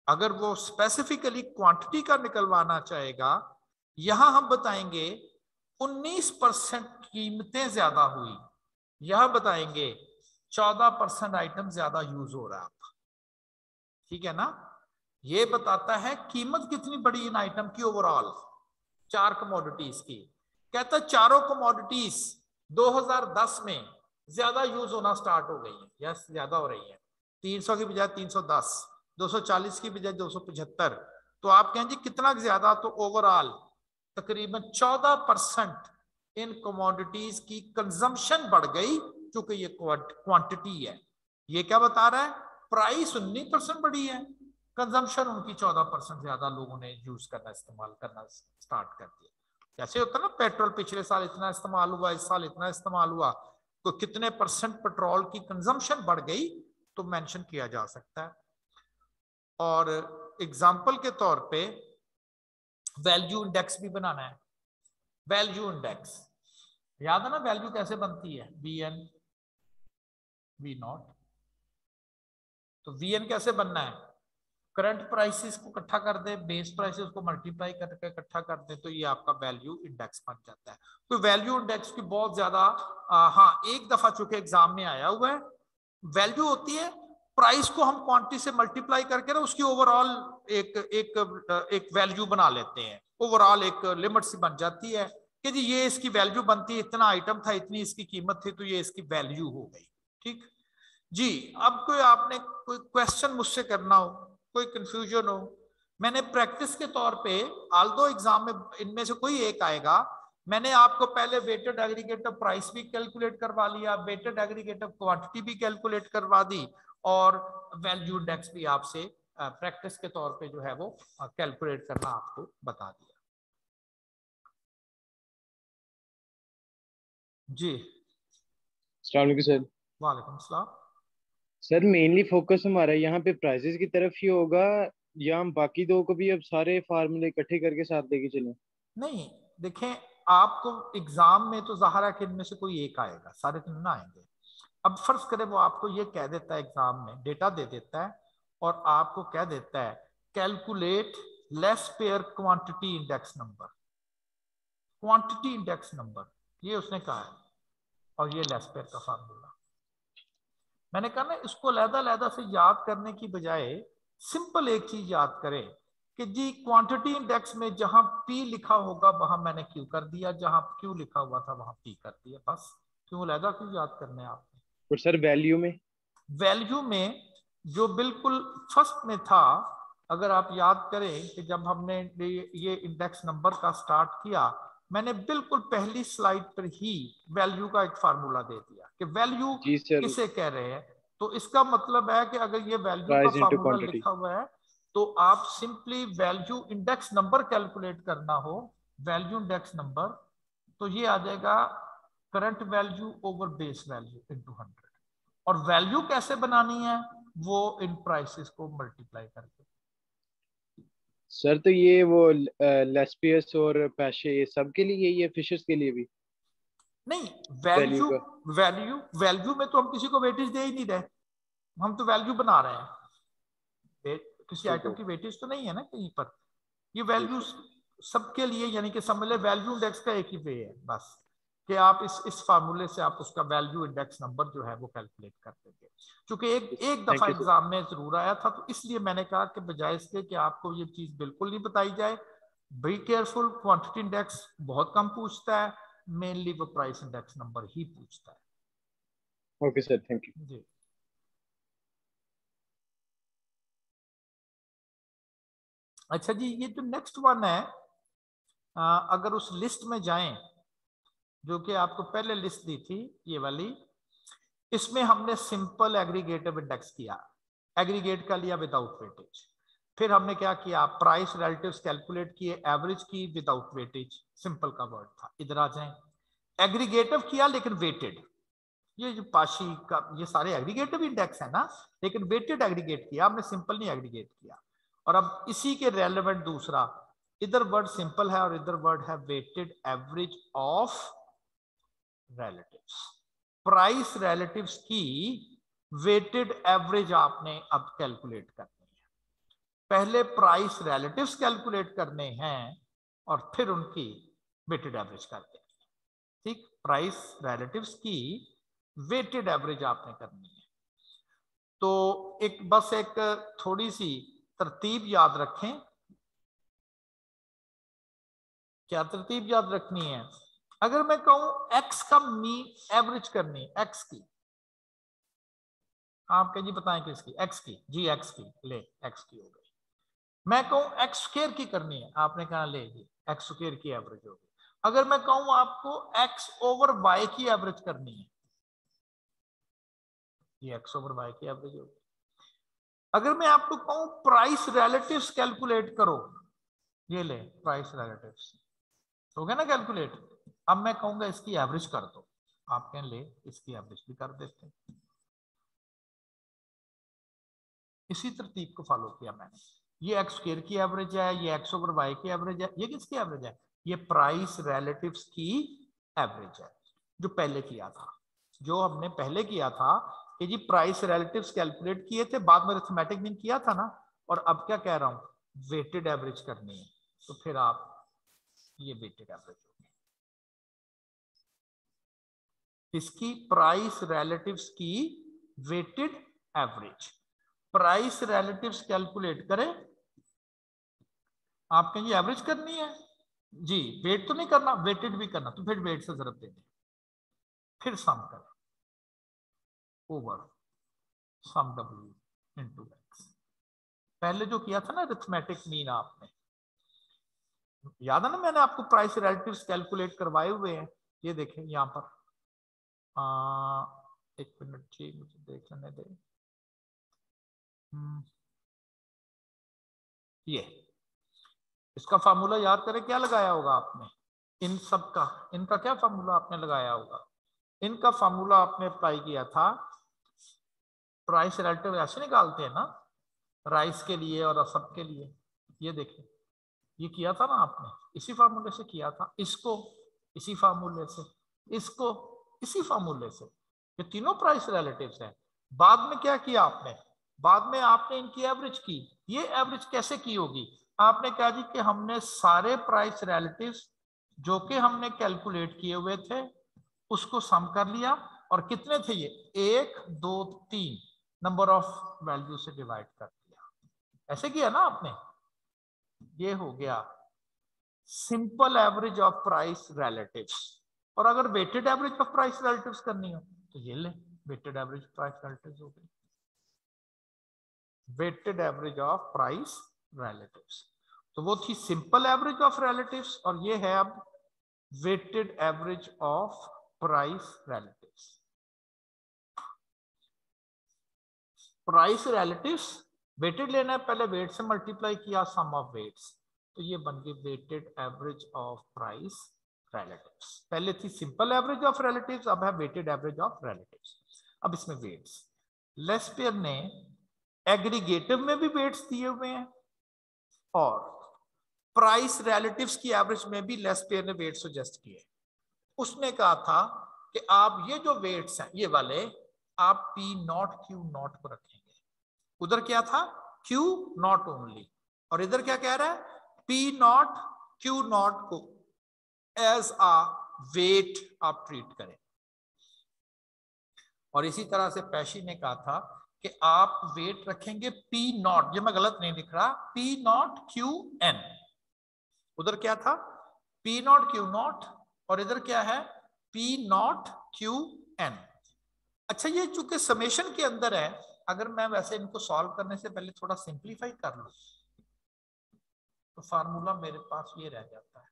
[SPEAKER 1] अगर वो स्पेसिफिकली क्वांटिटी का निकलवाना चाहेगा, यहां हम बताएंगे 19% कीमतें ज्यादा हुई, यहां बताएंगे 14% आइटम ज्यादा यूज हो रहा है, ठीक है ना। ये बताता है कीमत कितनी बड़ी इन आइटम की ओवरऑल 4 कमोडिटीज की। कहता चारों कमोडिटीज 2010 में ज्यादा यूज होना स्टार्ट हो गई है, यस ज्यादा हो रही है, 300 की बजाय 310, 240 की बजाय 275। तो आप कहेंगे कितना ज्यादा? तो ओवरऑल तकरीबन 14% इन कमोडिटीज की कंजम्पशन बढ़ गई चूंकि ये क्वांटिटी है। ये क्या बता रहा है, प्राइस 19% बढ़ी है, कंजम्पशन उनकी 14% ज्यादा लोगों ने यूज करना, इस्तेमाल करना स्टार्ट कर दिया। जैसे होता है ना, पेट्रोल पिछले साल इतना इस्तेमाल हुआ, इस साल इतना इस्तेमाल हुआ, तो कितने परसेंट पेट्रोल की कंजम्पशन बढ़ गई तो मेंशन किया जा सकता है। और एग्जाम्पल के तौर पे वैल्यू इंडेक्स भी बनाना है। वैल्यू इंडेक्स याद है ना, वैल्यू कैसे बनती है, VN V0। तो VN कैसे बनना है, करंट प्राइसेस को इकट्ठा कर दे, बेस प्राइसेस को मल्टीप्लाई करके इकट्ठा कर दे, तो ये आपका वैल्यू इंडेक्स बन जाता है। तो वैल्यू इंडेक्स की बहुत ज्यादा हाँ, एक दफा चूंकि एग्जाम में आया हुआ है। वैल्यू होती है प्राइस को हम क्वांटिटी से मल्टीप्लाई करके ना उसकी ओवरऑल एक वैल्यू बना लेते हैं, ओवरऑल एक लिमिट सी बन जाती है कि जी ये इसकी वैल्यू बनती है, इतना आइटम था, इतनी इसकी कीमत थी, तो ये इसकी वैल्यू हो गई। ठीक जी। अब कोई आपने कोई क्वेश्चन मुझसे करना हो, कोई कंफ्यूजन हो, मैंने प्रैक्टिस के तौर पे, आल्दो एग्जाम में इनमें से कोई एक आएगा, मैंने आपको पहले वेटेड एग्रीगेटिव प्राइस भी कैलकुलेट करवा लिया, वेटेड एग्रीगेटिव क्वांटिटी भी कैलकुलेट करवा दी, और वैल्यू इंडेक्स भी आपसे प्रैक्टिस के तौर पे जो है वो कैलकुलेट करना आपको बता दिया। जी
[SPEAKER 3] अस्सलाम वालेकुम सर।
[SPEAKER 1] वालेकुम सलाम।
[SPEAKER 3] सर मेनली फोकस हमारा यहाँ पे प्राइसेस की तरफ ही होगा, या हम बाकी दो को भी अब सारे फार्मूले इकट्ठे करके साथ लेके चलें?
[SPEAKER 1] नहीं, देखें, आपको एग्जाम में तो जाहिर है कि इनमें से कोई एक आएगा, सारे तो ना आएंगे। अब फर्ज करें वो आपको ये कह देता है, एग्जाम में डेटा दे देता है और आपको कह देता है calculate less pair quantity index number, quantity index number, ये उसने कहा है, और ये लेस पेयर का फार्मूला। मैंने कहा ना, इसको अलग-अलग से याद करने की बजाय सिंपल एक चीज याद करें कि जी क्वांटिटी इंडेक्स में जहां P लिखा होगा वहां मैंने Q कर दिया, जहां Q लिखा हुआ था वहां P कर दिया, बस। क्यों अलग क्यों याद करने आपने?
[SPEAKER 3] और सर वैल्यू में,
[SPEAKER 1] वैल्यू में जो बिल्कुल फर्स्ट में था, अगर आप याद करें कि जब हमने ये इंडेक्स नंबर का स्टार्ट किया, मैंने बिल्कुल पहली स्लाइड पर ही वैल्यू का एक फार्मूला दे दिया कि वैल्यू
[SPEAKER 3] जी सर,
[SPEAKER 1] किसे कह रहे हैं। तो इसका मतलब है कि अगर ये वैल्यू का
[SPEAKER 3] प्राइस इनटू
[SPEAKER 1] फार्मूला
[SPEAKER 3] क्वांटिटी।
[SPEAKER 1] लिखा हुआ है तो आप simply value index number calculate करना हो, वैल्यू इंडेक्स नंबर, तो ये आ जाएगा current value over base value into 100। और वैल्यू कैसे बनानी है, वो इन प्राइसेस को मल्टीप्लाई करके।
[SPEAKER 3] सर तो ये वो लेस्पियस और पैशे ये सब के लिए यही है, फिशर्स के लिए भी?
[SPEAKER 1] नहीं,
[SPEAKER 3] वैल्यू
[SPEAKER 1] वैल्यू
[SPEAKER 3] का
[SPEAKER 1] वैल्यू वैल्यू में तो हम किसी को वेटेज दे ही नहीं रहे, हम तो वैल्यू बना रहे हैं, किसी
[SPEAKER 3] ठीक
[SPEAKER 1] आइटम
[SPEAKER 3] है
[SPEAKER 1] की वेटेज तो नहीं है ना कहीं पर। ये
[SPEAKER 3] जी
[SPEAKER 1] वैल्यू
[SPEAKER 3] सर।
[SPEAKER 1] सबके लिए, यानी कि समझ ले वैल्यू इंडेक्स का एक ही वे है बस, कि आप इस फार्मूले से आप उसका वैल्यू इंडेक्स नंबर जो है वो कैलकुलेट कर देंगे। क्योंकि एक दफा
[SPEAKER 3] थैंक यू सर।
[SPEAKER 1] एग्जाम में जरूर आया था, तो इसलिए मैंने कहा कि बजाय इसके कि आपको ये चीज बिल्कुल नहीं बताई जाए, बी केयरफुल, क्वांटिटी इंडेक्स बहुत कम पूछता है, मेनली वो प्राइस इंडेक्स नंबर ही पूछता है।
[SPEAKER 3] Okay sir, thank you.
[SPEAKER 1] जी अच्छा जी, ये जो नेक्स्ट वन है, अगर उस लिस्ट में जाएं जो कि आपको पहले लिस्ट दी थी, ये वाली, इसमें हमने सिंपल एग्रीगेटिव इंडेक्स किया, एग्रीगेट का लिया विदाउट वेटेज। फिर हमने क्या किया, प्राइस रिलेटिव्स कैलकुलेट किए, एवरेज की विदाउट वेटेज, सिंपल का वर्ड था। इधर आ जाएं, एग्रीगेटिव किया लेकिन वेटेड, ये जो पाशी का ये सारे एग्रीगेटिव इंडेक्स है ना, लेकिन वेटेड एग्रीगेट किया हमने, सिंपल नहीं एग्रीगेट किया। और अब इसी के रेलेवेंट दूसरा, इधर वर्ड सिंपल है और इधर वर्ड है weighted average of relatives. Price relatives की वेटेड एवरेज आपने अब कैलकुलेट करनी है। पहले प्राइस रिलेटिव्स कैलकुलेट करने हैं और फिर उनकी वेटेड एवरेज करते हैं। ठीक, प्राइस रिलेटिव्स की वेटेड एवरेज आपने करनी है। तो बस एक थोड़ी सी तरतीब याद रखें। क्या तरतीब याद रखनी है? अगर मैं कहूं एक्स का मीन एवरेज करनी, एक्स की, आप कह जी बताएं किसकी, एक्स की, जी एक्स की, ले एक्स की हो गई। मैं कहूं एक्स स्क्वायर की करनी है, आपने कहा ले जी एक्स स्क्वायर की एवरेज होगी। अगर मैं कहूं आपको एक्स ओवर वाई की एवरेज करनी है, ये एक्स ओवर वाई की एवरेज होगी। अगर मैं आपको कहूं प्राइस रिलेटिव्स कैलकुलेट करो, ये ले प्राइस रिलेटिव्स हो गया ना कैलकुलेट। अब मैं कहूंगा इसकी एवरेज कर दो, आप कहें ले इसकी एवरेज भी कर देते हैं। इसी तरतीब को फॉलो किया मैंने। ये एक्स स्क्वायर की एवरेज है, ये एक्स ओवर वाई की एवरेज है, ये किसकी एवरेज है? ये प्राइस रिलेटिव्स की एवरेज है, जो पहले किया था, जो हमने पहले किया था कि जी प्राइस रिलेटिव्स कैलकुलेट किए थे, बाद में अरिथमेटिक मीन किया था ना, और अब क्या कह रहा हूं वेटेड एवरेज करनी है। तो फिर आप ये वेटेड एवरेज होगी इसकी प्राइस रिलेटिव्स की weighted average. Price relatives calculate करें, आपके ये एवरेज करनी है जी, वेट तो नहीं करना, वेटेड भी करना, तो फिर वेट से जरूरत देनी, फिर सम करें over sum W into X. पहले जो किया था ना अरिथमेटिक मीन, आपने याद है ना, मैंने आपको प्राइस रिलेटिव्स कैलकुलेट करवाए हुए हैं। ये देखें यहां पर, एक मिनट जी मुझे देख लेने दे। ये इसका फार्मूला याद करें, क्या लगाया होगा आपने इन सब का, इनका क्या फार्मूला आपने लगाया होगा? इनका फार्मूला आपने अप्लाई किया था, प्राइस रिलेटिव ऐसे निकालते हैं ना राइस के लिए और सब के लिए। ये देखिए ये किया था ना आपने, इसी फार्मूले से किया था, इसको इसी फार्मूले से, इसको इसी फार्मूले से, ये तीनों प्राइस रिलेटिव्स हैं। बाद में क्या किया आपने? बाद में आपने इनकी एवरेज की। ये एवरेज कैसे की होगी? आपने कहा जी कि हमने सारे प्राइस रिलेटिव्स जो कि हमने कैलकुलेट किए हुए थे उसको सम कर लिया, और कितने थे ये? 1 2 3 नंबर ऑफ वैल्यू से डिवाइड कर दिया। ऐसे किया ना आपने। ये हो गया simple average of price relatives. और अगर weighted average of price relatives करनी हो तो ये ले वेटेड एवरेज प्राइस रिलेटिव्स हो गई, weighted average of price relatives. तो वो थी सिंपल एवरेज ऑफ रिलेटिव्स, और ये है अब weighted average of price relatives. Price relatives weighted लेना है, पहले वेट से मल्टीप्लाई किया सम ऑफ वेट्स, तो ये बन गई weighted average of price relatives. पहले थी सिंपल एवरेज ऑफ रिलेटिव्स, अब है वेटेड एवरेज ऑफ रिलेटिव्स। अब इसमें वेट्स, लेस्पेयर ने एग्रीगेटिव में भी वेट्स दिए हुए हैं, और प्राइस रिलेटिव्स की एवरेज में भी लेस्पेयर ने वेट सजेस्ट किए। उसने कहा था कि आप ये जो वेट्स हैं ये वाले, आप पी नॉट क्यू नॉट को रखेंगे। उधर क्या था? क्यू नॉट ओनली, और इधर क्या कह रहा है? पी नॉट क्यू नॉट को एज अ वेट आप ट्रीट करें। और इसी तरह से पैशी ने कहा था कि आप वेट रखेंगे पी नॉट, ये मैं गलत नहीं लिख रहा, पी नॉट क्यू एन। उधर क्या था? पी नॉट क्यू नॉट, और इधर क्या है? P not Q N. अच्छा, ये चूंकि समेशन के अंदर है, अगर मैं वैसे इनको सॉल्व करने से पहले थोड़ा सिंप्लीफाई कर लूं तो फार्मूला मेरे पास ये रह जाता है।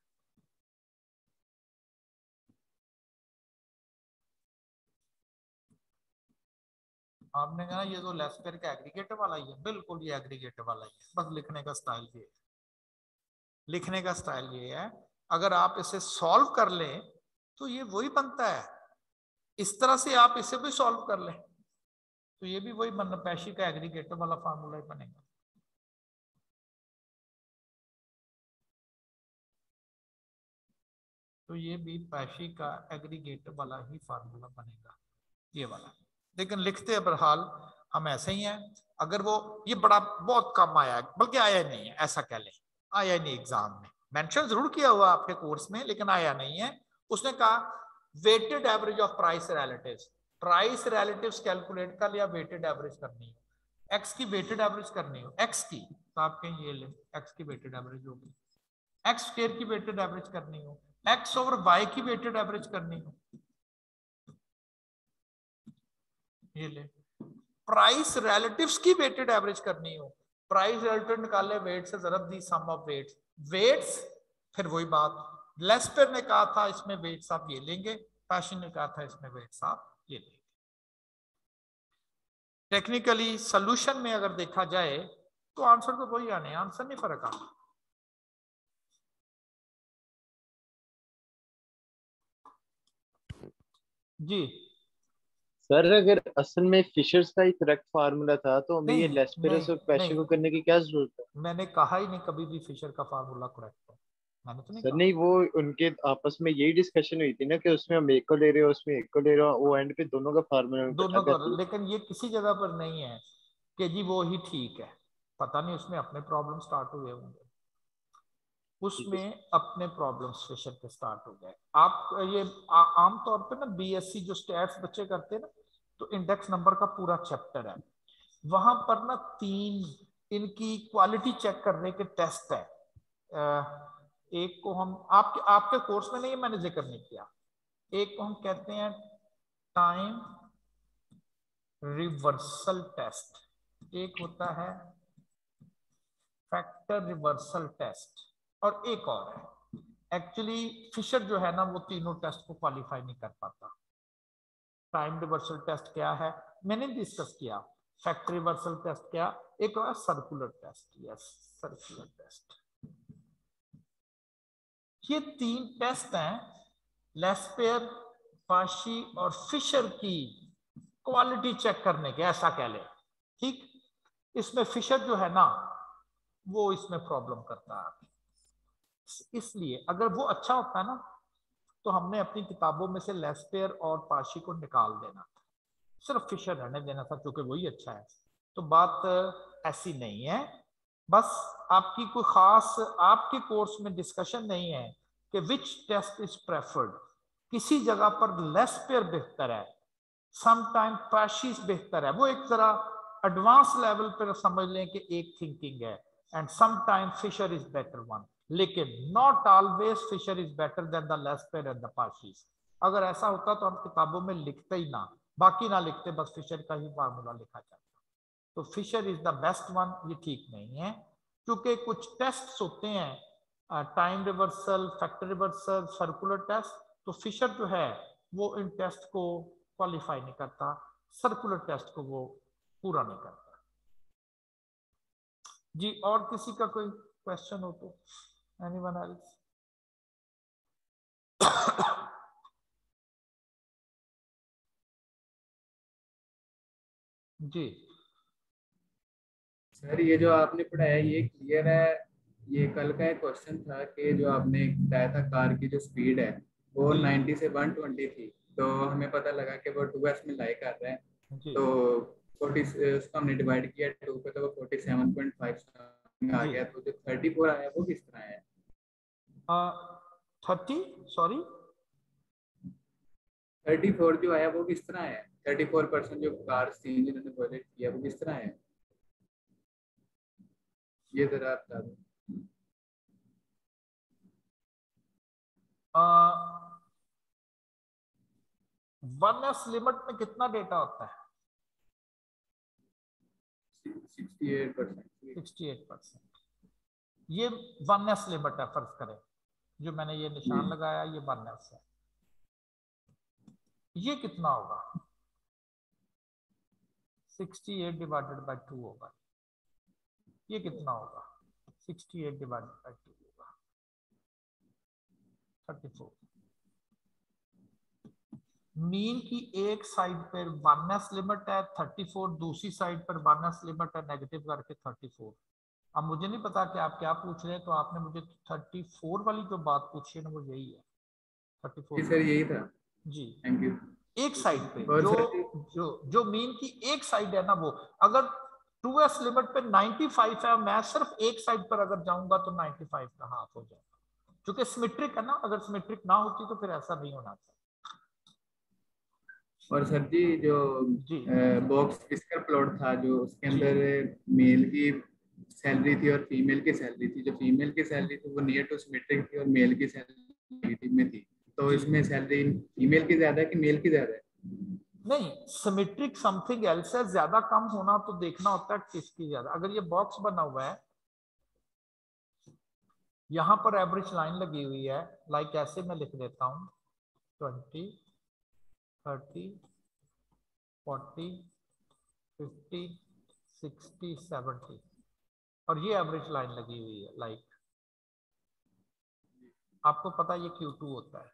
[SPEAKER 1] आपने कहा ये जो लेस्पेयर का एग्रीगेटिव वाला ही है, बिल्कुल ये एग्रीगेटिव वाला ही है, बस लिखने का स्टाइल ये है। लिखने का स्टाइल ये है, अगर आप इसे सॉल्व कर लें तो ये वही बनता है। इस तरह से आप इसे भी सॉल्व कर लें तो ये भी वही बनना, पैशी का एग्रीगेटिव वाला फार्मूला ही बनेगा। तो ये भी पैशी का एग्रीगेटिव वाला ही फार्मूला बनेगा, ये वाला। लेकिन लिखते बहरहाल हम ऐसे ही हैं। अगर वो ये बड़ा बहुत कम आया, बल्कि आया नहीं है, ऐसा कह लें, आया नहीं एग्जाम में, मेंशन जरूर किया हुआ आपके कोर्स में लेकिन आया नहीं है। उसने कहा weighted average of price relatives, price relatives calculate कर लिया, वेटेड एवरेज करनी हो, एक्स की वेटेड एवरेज करनी हो, एक्स की, तो आप कहें ये ले एक्स की वेटेड एवरेज होगी। एक्स स्क्वायर की वेटेड एवरेज करनी हो, एक्स ओवर वाई की वेटेड एवरेज करनी हो, ये ले। प्राइस रिलेटिव्स की वेटेड एवरेज करनी हो, प्राइस रिलेटिव निकाले, वेट से जरब दी सम ऑफ वेट्स, वेट्स फिर वही बात, लेस्पेयर ने कहा था इसमें वेट्स आप ये लेंगे, पैशन ने कहा था इसमें वेट्स आप ये लेंगे। टेक्निकली सोल्यूशन में अगर देखा जाए तो आंसर तो वही आने, आंसर नहीं फर्क आना। जी
[SPEAKER 3] सर अगर असल में फिशर्स का ही करेक्ट फार्मूला था तो हमें ये
[SPEAKER 1] नहीं
[SPEAKER 3] लेस्पेरस और
[SPEAKER 1] नहीं
[SPEAKER 3] पेशे
[SPEAKER 1] नहीं,
[SPEAKER 3] को करने की क्या जरूरत है?
[SPEAKER 1] मैंने कहा ही नहीं कभी भी फिशर का फार्मूला करेक्ट है, मैंने तो नहीं
[SPEAKER 3] सर
[SPEAKER 1] कहा।
[SPEAKER 3] नहीं, वो उनके आपस में यही डिस्कशन हुई थी ना कि उसमें हम एक को ले रहे हो उसमें एक को ले रहे हो, वो एंड पे दोनों का फार्मूला इकट्ठा
[SPEAKER 1] दोनों
[SPEAKER 3] कर
[SPEAKER 1] कर,
[SPEAKER 3] दिया।
[SPEAKER 1] लेकिन ये किसी जगह पर नहीं है कि जी वो ही ठीक है, पता नहीं उसमें अपने प्रॉब्लम स्टार्ट हुए होंगे,
[SPEAKER 3] ठीक है
[SPEAKER 1] उसमें
[SPEAKER 3] सर।
[SPEAKER 1] अपने प्रॉब्लम्स फिशर के स्टार्ट हो गए। आप ये आमतौर पे ना बीएससी जो स्टैट्स बच्चे करते हैं ना, तो इंडेक्स नंबर का पूरा चैप्टर है, वहां पर ना 3 इनकी क्वालिटी चेक करने के टेस्ट है। एक को हम आपके आपके कोर्स में नहीं है, मैंने जिक्र नहीं किया। एक को हम कहते हैं टाइम रिवर्सल टेस्ट, एक होता है फैक्टर रिवर्सल टेस्ट, और एक और है। एक्चुअली फिशर जो है ना वो तीनों टेस्ट को क्वालिफाई नहीं कर पाता। टाइम रिवर्सल टेस्ट क्या है मैंने डिस्कस किया, फैक्टर रिवर्सल टेस्ट क्या, एक और circular test, yes circular test. ये 3 टेस्ट हैं लेस्पेयर, पाशी और फिशर की क्वालिटी चेक करने के, ऐसा कह ले, ठीक। इसमें फिशर जो है ना वो इसमें प्रॉब्लम करता है, इसलिए अगर वो अच्छा होता है ना तो हमने अपनी किताबों में से लेस्पेयर और पाशी को निकाल देना था, सिर्फ फिशर रहने देना था क्योंकि वही अच्छा है। तो बात ऐसी नहीं है, बस आपकी कोई खास आपके कोर्स में डिस्कशन नहीं है कि विच टेस्ट इज प्रेफर्ड, किसी जगह पर लेस्पेयर बेहतर है, समटाइम पैशिस बेहतर है, वो एक जरा एडवांस लेवल पर समझ लें कि एक थिंकिंग है, and sometime Fisher is better one, लेकिन not always Fisher is better than the Laspeyres and the Paasche's. अगर ऐसा होता तो हम किताबों में लिखते ही ना, बाकी ना लिखते, बस फिशर का ही फार्मूला लिखा जाता। तो Fisher is the best one, ये ठीक नहीं है, क्योंकि कुछ टेस्ट होते हैं time reversal, factor reversal, circular test, तो फिशर जो है वो इन टेस्ट को क्वालिफाई नहीं करता, सर्कुलर टेस्ट को वो पूरा नहीं करता। जी और किसी का कोई क्वेश्चन हो तो, एनीवन एल्स? जी
[SPEAKER 4] सर ये जो आपने पढ़ाया ये क्लियर है। ये कल का एक क्वेश्चन था कि जो आपने बताया था कार की जो स्पीड है वो
[SPEAKER 1] जी
[SPEAKER 4] 90 से 120 थी, तो हमें पता लगा कि वो 2s में लाई कर रहे हैं,
[SPEAKER 1] जी
[SPEAKER 4] तो 40 उसको हमने डिवाइड किया 2 पे तो वो 47.5 आ
[SPEAKER 1] जी
[SPEAKER 4] गया, तो जो 34 आया वो किस तरह है?
[SPEAKER 1] 30 सॉरी
[SPEAKER 4] 34 जो आया वो किस तरह है? 34% जो कार थी जिन्होंने प्रोजेक्ट किया वो किस तरह है, ये जरा आप बता दो।
[SPEAKER 1] 1s लिमिट में कितना डेटा होता है?
[SPEAKER 4] 68%।
[SPEAKER 1] 68%। ये 1s लिमिट है, फर्ज करें जो मैंने ये निशान लगाया ये 1s है, ये कितना होगा? 68 डिवाइडेड बाय 2 होगा, ये कितना होगा? 68 डिवाइडेड बाय 2 होगा 34। मीन की एक साइड पर 1s लिमिट है 34, दूसरी साइड पर 1s लिमिट है नेगेटिव करके 34। अब मुझे नहीं पता कि आप क्या पूछ रहे हैं, तो आपने मुझे 34 वाली जो बात पूछी है ना वो यही है, 34
[SPEAKER 4] जी सर यही था।
[SPEAKER 1] जी।
[SPEAKER 4] Thank you.
[SPEAKER 1] एक साइड पे
[SPEAKER 4] और
[SPEAKER 1] जो
[SPEAKER 4] सर
[SPEAKER 1] जो जो मीन की एक साइड है ना, वो अगर 2s लिमिट पे 95 है, मैं सिर्फ एक साइड पर अगर जाऊंगा तो 95 का हाफ हो जाएगा, क्योंकि सिमेट्रिक है ना, अगर सिमेट्रिक ना होती तो फिर ऐसा नहीं होना चाहिए।
[SPEAKER 4] और सर जी जो
[SPEAKER 1] जी
[SPEAKER 4] बॉक्स फिस्कर प्लॉट था जो उसके
[SPEAKER 1] जी
[SPEAKER 4] अंदर मेल की सैलरी थी और फीमेल की सैलरी थी, जो फीमेल की सैलरी थी वो नियर टू सिमेट्रिक थी और मेल की सैलरी में थी, तो
[SPEAKER 1] जी
[SPEAKER 4] इसमें सैलरी फीमेल की ज्यादा है कि मेल की ज्यादा है?
[SPEAKER 1] नहीं, सिमेट्रिक समथिंग एल्स है, ज्यादा कम होना तो देखना होता है किसकी ज्यादा। अगर ये बॉक्स बना हुआ है, यहां पर एवरेज लाइन लगी हुई है, लाइक ऐसे मैं लिख देता हूं 20 30 40 50, 60, 70 और ये एवरेज लाइन लगी हुई है। लाइक आपको पता है ये Q2 होता है,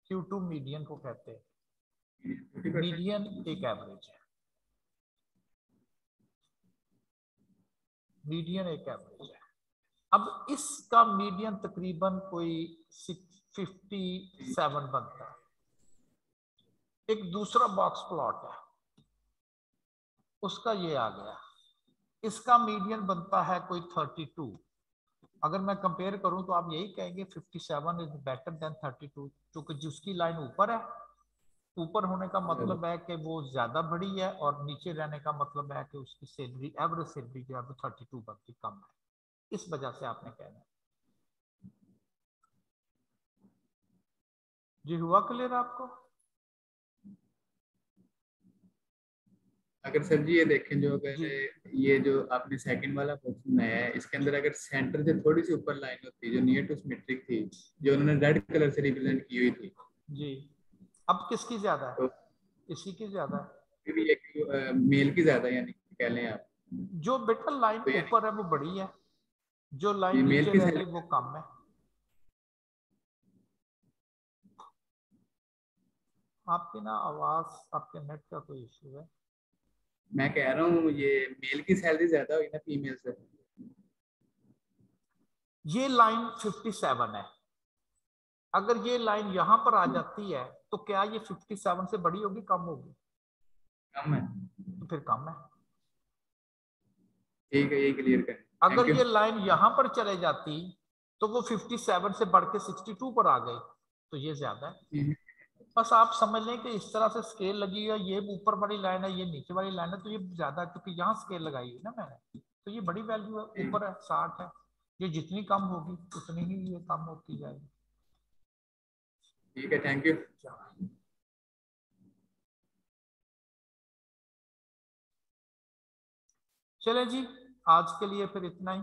[SPEAKER 1] Q2 मीडियन को कहते हैं। मीडियन एक एवरेज है, मीडियन एक एवरेज है। अब इसका मीडियन तकरीबन कोई 57 बनता है। एक दूसरा बॉक्स प्लॉट है, उसका ये आ गया, इसका मीडियन बनता है कोई 32। अगर मैं कंपेयर करूं तो आप यही कहेंगे 57 इज बेटर देन 32, क्योंकि जिसकी लाइन ऊपर है, ऊपर होने का मतलब है कि वो ज्यादा बड़ी है, और नीचे रहने का मतलब है कि उसकी सैलरी, एवरेज सैलरी जो है वो 32 बनती कम है। इस वजह से आपने कहना है। जी हुआ क्लियर आपको?
[SPEAKER 4] अगर सर जी ये देखें, जो अगर ये जो आपने सेकंड वाला बॉक्स बनाया है, इसके अंदर अगर सेंटर से थोड़ी सी ऊपर लाइन होती, जो नियर टू सिमेट्रिक थी, जो उन्होंने रेड कलर से रिप्रेजेंट की हुई थी
[SPEAKER 1] जी, अब किसकी ज्यादा है?
[SPEAKER 4] तो
[SPEAKER 1] इसी की ज्यादा है।
[SPEAKER 4] फिर ये मेल की ज्यादा, यानी कह लें आप,
[SPEAKER 1] जो बेटा लाइन
[SPEAKER 4] तो
[SPEAKER 1] ऊपर है वो बड़ी है, जो
[SPEAKER 4] ये
[SPEAKER 1] लाइन
[SPEAKER 4] मेल
[SPEAKER 1] नीचे
[SPEAKER 4] की
[SPEAKER 1] रह गई
[SPEAKER 4] सैलरी।
[SPEAKER 1] वो कम है। आपकी ना आवाज, आपके नेट का कोई इशू है।
[SPEAKER 4] मैं कह रहा हूँ ये मेल की सैलरी ज्यादा हुई ना फीमेल से।
[SPEAKER 1] ये लाइन 57 है, अगर ये लाइन यहां पर आ जाती है तो क्या ये 57 से बड़ी होगी कम होगी?
[SPEAKER 4] कम है।
[SPEAKER 1] तो फिर कम है।
[SPEAKER 4] ठीक है, ये क्लियर करें।
[SPEAKER 1] अगर
[SPEAKER 4] थैंक यू।
[SPEAKER 1] ये लाइन यहां पर चले जाती तो वो 57 से बढ़ के 62 पर आ गई, तो ये ज्यादा है। बस आप समझ लें कि इस तरह से स्केल लगी है, ये ऊपर वाली लाइन है, ये नीचे वाली लाइन है, तो ये ज्यादा है क्योंकि यहाँ स्केल लगाई है ना मैंने, तो ये बड़ी वैल्यू है, ऊपर है 60 है। ये जितनी कम होगी उतनी ही ये कम होती जाएगी।
[SPEAKER 4] ठीक है, थैंक यू।
[SPEAKER 1] चले जी, आज के लिए फिर इतना ही।